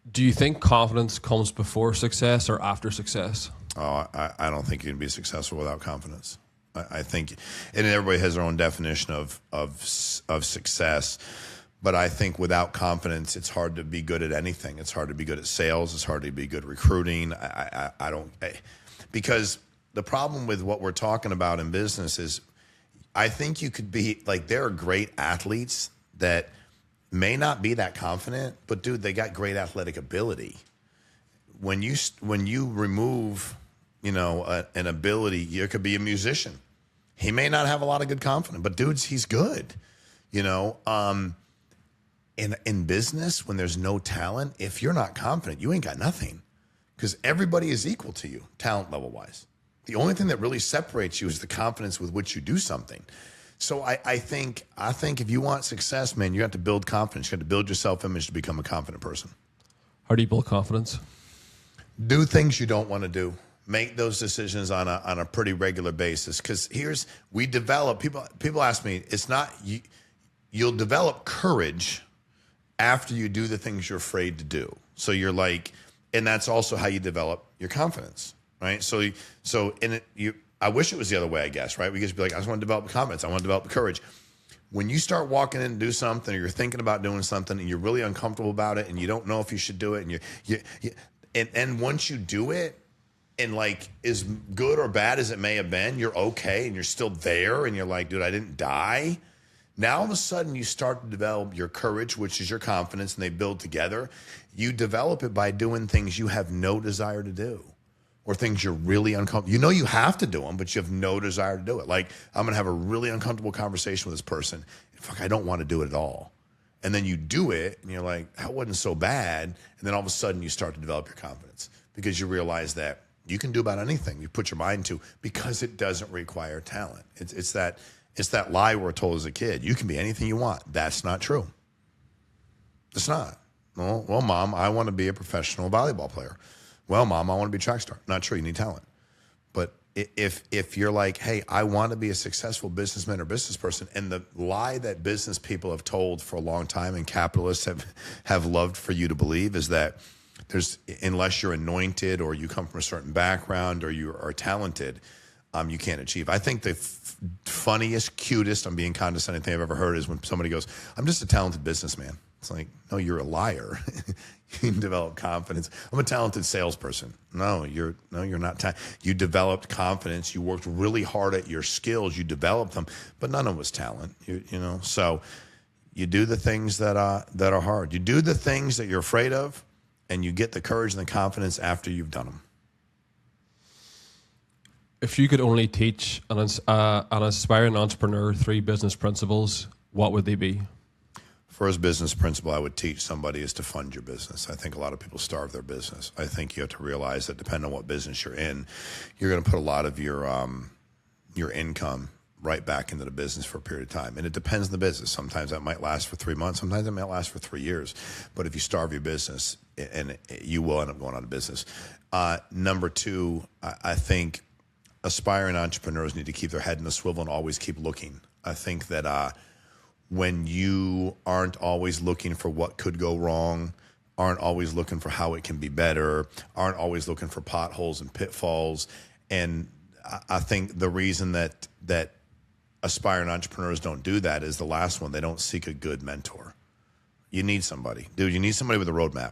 A: Do you think confidence comes before success or after success?
B: Oh, I don't think you can be successful without confidence. I think, and everybody has their own definition of success, but I think without confidence, it's hard to be good at anything. It's hard to be good at sales. It's hard to be good at recruiting. Because the problem with what we're talking about in business is, I think you could be, like, there are great athletes that may not be that confident, but dude, they got great athletic ability. When you remove, an ability, you could be a musician. He may not have a lot of good confidence, but dudes, he's good. In business, when there's no talent, if you're not confident, you ain't got nothing, because everybody is equal to you, talent level wise. The only thing that really separates you is the confidence with which you do something. So I think if you want success, man, you have to build confidence. You have to build your self-image to become a confident person.
A: How do you build confidence?
B: Do things you don't want to do. Make those decisions on a pretty regular basis. Because we develop, people ask me, it's not, you'll develop courage after you do the things you're afraid to do. So you're like, and that's also how you develop your confidence, right? So in it, I wish it was the other way, I guess, right? We just be like, I just want to develop confidence. I want to develop courage. When you start walking in to do something, or you're thinking about doing something, and you're really uncomfortable about it, and you don't know if you should do it, and once you do it, and like as good or bad as it may have been, you're okay, and you're still there, and you're like, dude, I didn't die. Now all of a sudden you start to develop your courage, which is your confidence, and they build together. You develop it by doing things you have no desire to do, or things you're really uncomfortable. You know you have to do them, but you have no desire to do it. Like, I'm going to have a really uncomfortable conversation with this person. Fuck, I don't want to do it at all. And then you do it, and you're like, that wasn't so bad. And then all of a sudden you start to develop your confidence, because you realize that you can do about anything you put your mind to, because it doesn't require talent. It's that lie we're told as a kid. You can be anything you want. That's not true. It's not. Well, Mom, I want to be a professional volleyball player. Well, Mom, I want to be a track star. Not true. You need talent. But if you're like, hey, I want to be a successful businessman or business person, and the lie that business people have told for a long time and capitalists have loved for you to believe is that unless you're anointed, or you come from a certain background, or you are talented, you can't achieve. I think the funniest, cutest, I'm being condescending thing I've ever heard is when somebody goes, I'm just a talented businessman. It's like, no, you're a liar. You can develop confidence. I'm a talented salesperson. No, you're not. You developed confidence. You worked really hard at your skills. You developed them, but none of it was talent. You know, so you do the things that are hard. You do the things that you're afraid of, and you get the courage and the confidence after you've done them.
A: If you could only teach an aspiring entrepreneur 3 business principles, what would they be?
B: First business principle I would teach somebody is to fund your business. I think a lot of people starve their business. I think you have to realize that depending on what business you're in, you're going to put a lot of your income right back into the business for a period of time. And it depends on the business. Sometimes that might last for 3 months. Sometimes it might last for 3 years. But if you starve your business, and you will end up going out of business. Number 2, I think aspiring entrepreneurs need to keep their head in the swivel and always keep looking. I think that when you aren't always looking for what could go wrong, aren't always looking for how it can be better, aren't always looking for potholes and pitfalls. And I think the reason that aspiring entrepreneurs don't do that is the last one. They don't seek a good mentor. You need somebody. Dude, you need somebody with a roadmap.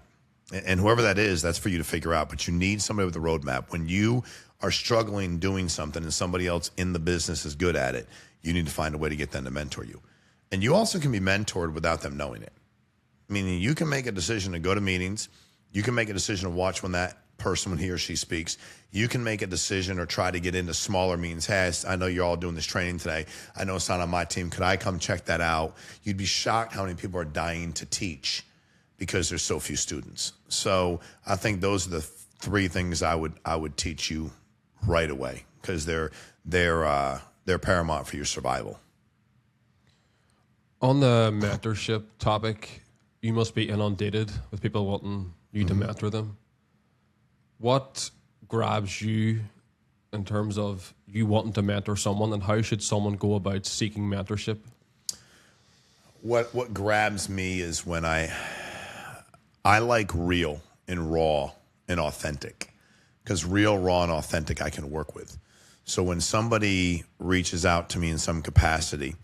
B: And whoever that is, that's for you to figure out. But you need somebody with a roadmap. When you are struggling doing something and somebody else in the business is good at it, you need to find a way to get them to mentor you. And you also can be mentored without them knowing it. Meaning you can make a decision to go to meetings. You can make a decision to watch when that person, when he or she speaks. You can make a decision or try to get into smaller meetings. Hey, I know you're all doing this training today. I know it's not on my team. Could I come check that out? You'd be shocked how many people are dying to teach because there's so few students. So I think those are the 3 things I would teach you right away, because they're paramount for your survival.
A: On the mentorship topic, you must be inundated with people wanting you to mentor them. What grabs you in terms of you wanting to mentor someone, and how should someone go about seeking mentorship?
B: What grabs me is when I like real and raw and authentic, because real, raw, and authentic I can work with. So when somebody reaches out to me in some capacity,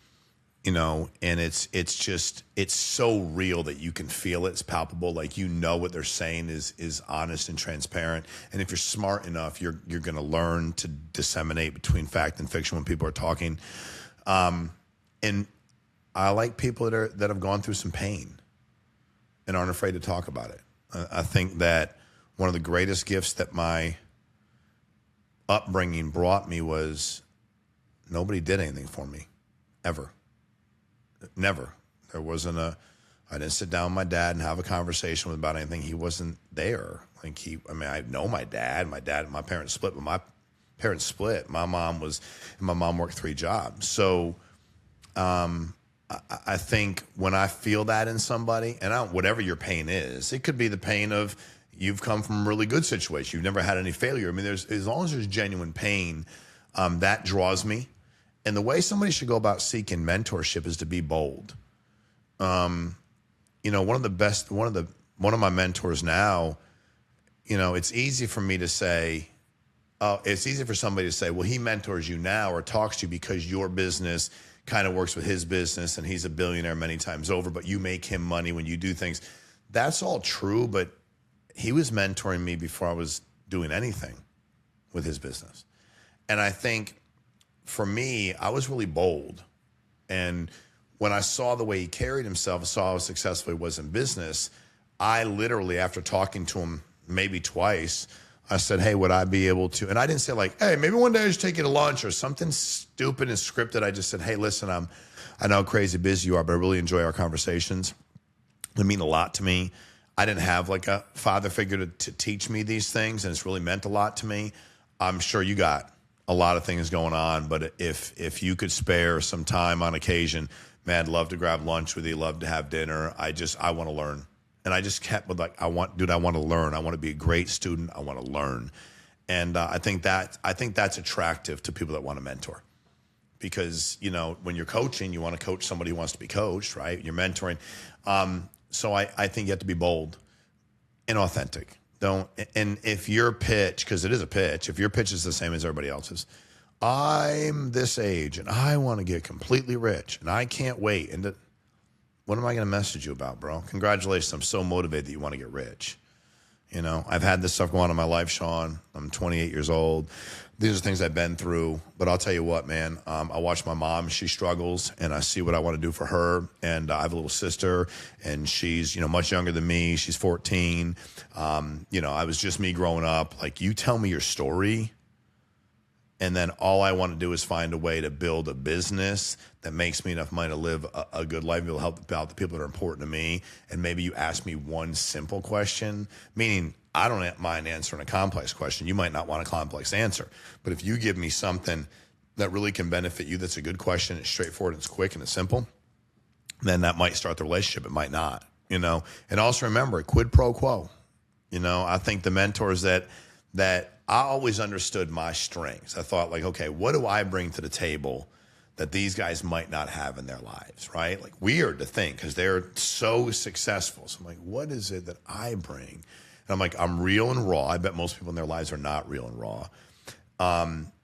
B: you know, and it's so real that you can feel it. It's palpable. Like, you know, what they're saying is honest and transparent. And if you're smart enough, you're going to learn to disseminate between fact and fiction when people are talking. And I like people that have gone through some pain and aren't afraid to talk about it. I think that one of the greatest gifts that my upbringing brought me was nobody did anything for me, ever. Never. There wasn't I didn't sit down with my dad and have a conversation with about anything. He wasn't there. Like, I know my dad. My parents split, but my parents split. My mom worked 3 jobs. So, I think when I feel that in somebody, and whatever your pain is, it could be the pain of you've come from a really good situation. You've never had any failure. I mean, as long as there's genuine pain, that draws me. And the way somebody should go about seeking mentorship is to be bold. one of my mentors now, it's easy for me to say, it's easy for somebody to say, well, he mentors you now or talks to you because your business kind of works with his business and he's a billionaire many times over, but you make him money when you do things. That's all true, but he was mentoring me before I was doing anything with his business. And I think for me, I was really bold. And when I saw the way he carried himself, I saw how successful he was in business, I literally, after talking to him maybe twice, I said, hey, would I be able to? And I didn't say like, hey, maybe one day I should take you to lunch or something stupid and scripted. I just said, hey, listen, I know how crazy busy you are, but I really enjoy our conversations. They mean a lot to me. I didn't have like a father figure to teach me these things, and it's really meant a lot to me. I'm sure you got a lot of things going on, but if you could spare some time on occasion, man, I'd love to grab lunch with you, love to have dinner. I want to learn. And I just kept with like, I want to learn. I want to be a great student. I want to learn. And I think that's attractive to people that want to mentor, because, when you're coaching, you want to coach somebody who wants to be coached, right? You're mentoring. So I think you have to be bold and authentic. And if your pitch, because it is a pitch, if your pitch is the same as everybody else's, I'm this age and I want to get completely rich and I can't wait. And what am I going to message you about, bro? Congratulations. I'm so motivated that you want to get rich. I've had this stuff going on in my life, Shawn. I'm 28 years old. These are things I've been through. But I'll tell you what, man, I watch my mom. She struggles, and I see what I want to do for her. And I have a little sister, and she's, much younger than me. She's 14. I was just me growing up. Like, you tell me your story, and then all I want to do is find a way to build a business that makes me enough money to live a good life, be able to help out the people that are important to me. And maybe you ask me one simple question, meaning I don't mind answering a complex question. You might not want a complex answer. But if you give me something that really can benefit you, that's a good question, it's straightforward, it's quick, and it's simple, then that might start the relationship. It might not, And also remember, quid pro quo. I think the mentors that I always understood my strengths. I thought like, okay, what do I bring to the table that these guys might not have in their lives, right? Like, weird to think because they're so successful. So I'm like, what is it that I bring? And I'm like, I'm real and raw. I bet most people in their lives are not real and raw.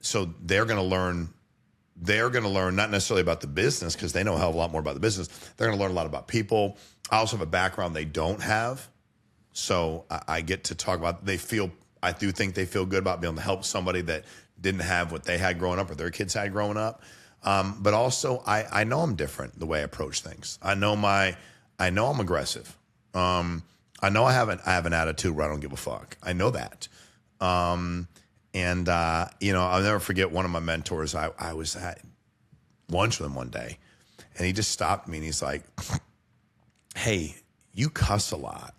B: So they're going to learn not necessarily about the business because they know a hell of a lot more about the business. They're going to learn a lot about people. I also have a background they don't have. So I get to talk about, I do think they feel good about being able to help somebody that didn't have what they had growing up or their kids had growing up. But also I know I'm different the way I approach things. I know I'm aggressive. I know I have an attitude where I don't give a fuck. I know that. I'll never forget one of my mentors. I was at lunch with him one day and he just stopped me and he's like, hey, you cuss a lot.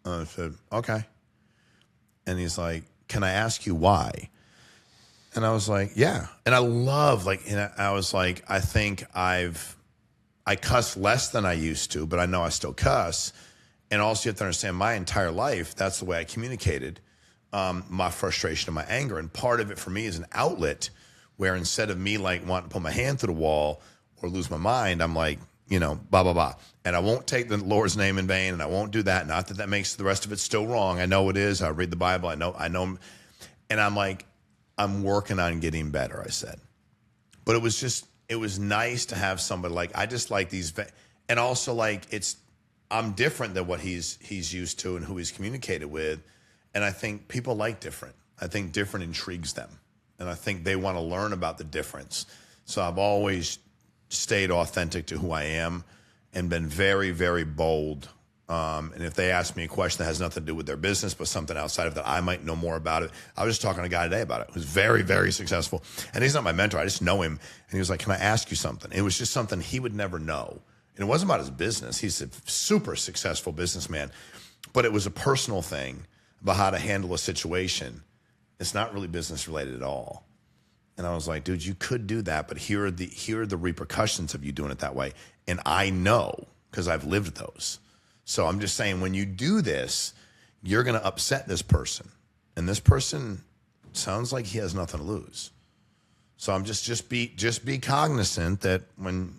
B: I said, okay. And he's like, can I ask you why? And I was like, yeah. And I love I was like, I think I cuss less than I used to, but I know I still cuss. And also you have to understand my entire life, that's the way I communicated my frustration and my anger. And part of it for me is an outlet where instead of me like wanting to put my hand through the wall or lose my mind, I'm like, blah, blah, blah. And I won't take the Lord's name in vain and I won't do that. Not that that makes the rest of it still wrong. I know it is. I read the Bible. I know. And I'm like, I'm working on getting better, I said. But it was nice to have somebody like, I just like these, and also like I'm different than what he's used to and who he's communicated with. And I think people like different. I think different intrigues them. And I think they want to learn about the difference. So I've always stayed authentic to who I am and been very, very bold. And if they ask me a question that has nothing to do with their business, but something outside of that, I might know more about it. I was just talking to a guy today about it who's very, very successful. And he's not my mentor. I just know him. And he was like, can I ask you something? It was just something he would never know. And it wasn't about his business. He's a super successful businessman. But it was a personal thing about how to handle a situation. It's not really business related at all. And I was like, dude, you could do that, but here are the repercussions of you doing it that way. And I know because I've lived those. So I'm just saying, when you do this, you're going to upset this person. And this person sounds like he has nothing to lose. So I'm just be cognizant that when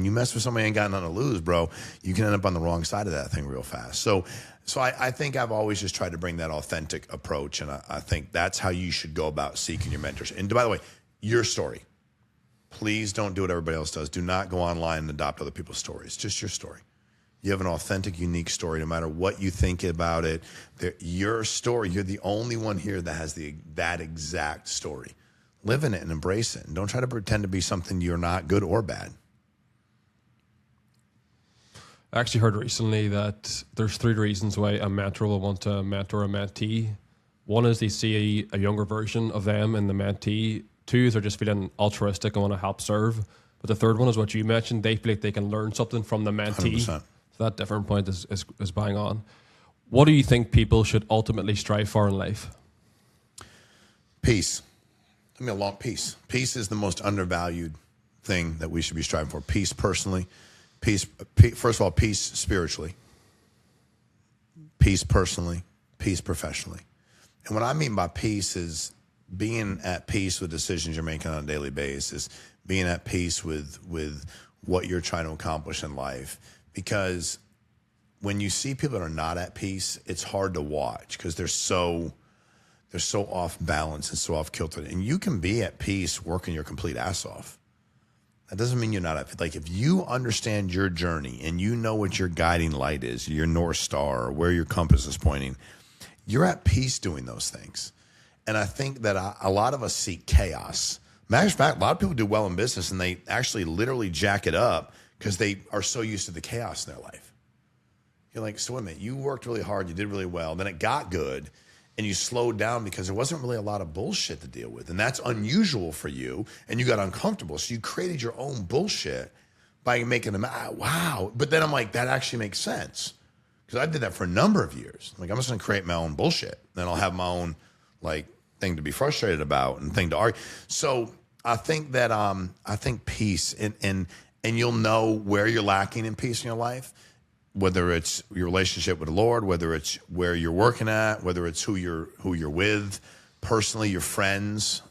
B: you mess with somebody who ain't got nothing to lose, bro, you can end up on the wrong side of that thing real fast. So I think I've always just tried to bring that authentic approach, and I think that's how you should go about seeking your mentors. And by the way, your story. Please don't do what everybody else does. Do not go online and adopt other people's stories. Just your story. You have an authentic, unique story, no matter what you think about it. Your story, you're the only one here that has that exact story. Live in it and embrace it. And don't try to pretend to be something you're not, good or bad.
A: I actually heard recently that there's 3 reasons why a mentor will want to mentor a mentee. One is they see a younger version of them in the mentee. 2 is they're just feeling altruistic and want to help serve. But the third one is what you mentioned. They feel like they can learn something from the mentee.
B: 100%.
A: So that different point is bang on. What do you think people should ultimately strive for in life?
B: Peace. Give me a long peace. Peace is the most undervalued thing that we should be striving for. Peace personally. Peace, first of all, peace spiritually. Peace personally. Peace professionally. And what I mean by peace is being at peace with decisions you're making on a daily basis, being at peace with what you're trying to accomplish in life. Because when you see people that are not at peace, it's hard to watch because they're so off balance and so off kilter. And you can be at peace working your complete ass off. That doesn't mean you're not at peace. Like if you understand your journey and you know what your guiding light is, your North Star, or where your compass is pointing, you're at peace doing those things. And I think that a lot of us seek chaos. Matter of fact, a lot of people do well in business and they actually literally jack it up because they are so used to the chaos in their life. You're like, so wait a minute, you worked really hard, you did really well, then it got good, and you slowed down because there wasn't really a lot of bullshit to deal with. And that's unusual for you, and you got uncomfortable. So you created your own bullshit by making them, wow. But then I'm like, that actually makes sense. Because I did that for a number of years. Like, I'm just going to create my own bullshit. Then I'll have my own, like, thing to be frustrated about and thing to argue. So I think that, I think peace, and you'll know where you're lacking in peace in your life, whether it's your relationship with the Lord, whether it's where you're working at, whether it's who you're with personally, your friends,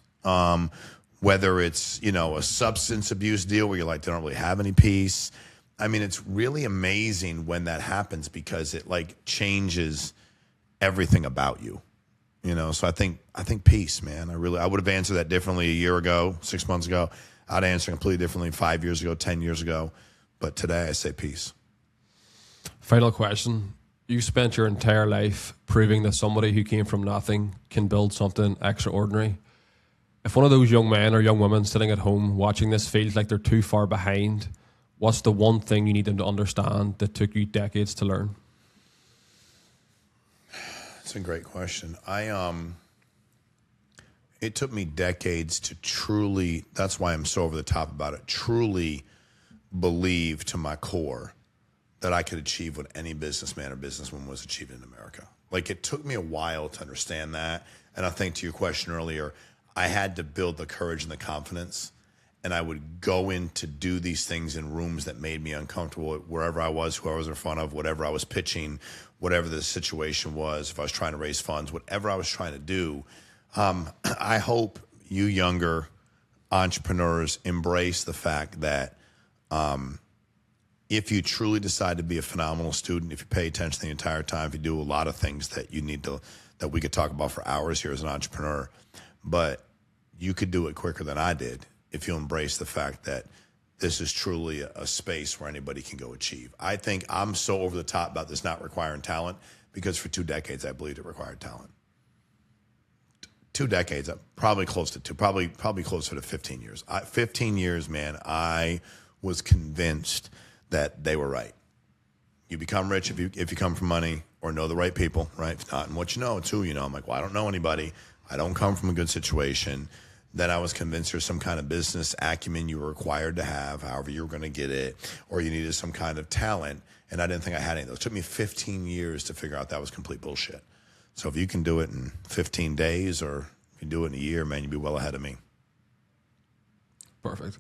B: whether it's, a substance abuse deal where you're like, they don't really have any peace. I mean, it's really amazing when that happens because it like changes everything about you, So I think peace, man. I would have answered that differently a year ago, 6 months ago. I'd answer completely differently 5 years ago, 10 years ago. But today I say peace.
A: Final question. You spent your entire life proving that somebody who came from nothing can build something extraordinary. If one of those young men or young women sitting at home watching this feels like they're too far behind, what's the one thing you need them to understand that took you decades to learn?
B: That's a great question. It took me decades to truly, that's why I'm so over the top about it, truly believe to my core that I could achieve what any businessman or businesswoman was achieving in America. Like, it took me a while to understand that. And I think to your question earlier, I had to build the courage and the confidence. And I would go in to do these things in rooms that made me uncomfortable, wherever I was, who I was in front of, whatever I was pitching, whatever the situation was, if I was trying to raise funds, whatever I was trying to do. I hope you younger entrepreneurs embrace the fact that if you truly decide to be a phenomenal student, if you pay attention the entire time, if you do a lot of things that you need to, that we could talk about for hours here as an entrepreneur, but you could do it quicker than I did if you embrace the fact that this is truly a space where anybody can go achieve. I think I'm so over the top about this not requiring talent because for 2 decades I believed it required talent. 2 decades, probably close to 2, probably closer to 15 years. 15 years, man, I was convinced that they were right. You become rich if you come from money or know the right people, right? If not, and what you know, it's who you know. I'm like, well, I don't know anybody. I don't come from a good situation. Then I was convinced there's some kind of business acumen you were required to have, however you were going to get it, or you needed some kind of talent, and I didn't think I had any of those. It took me 15 years to figure out that was complete bullshit. So if you can do it in 15 days or if you do it in a year, man, you'd be well ahead of me.
A: Perfect.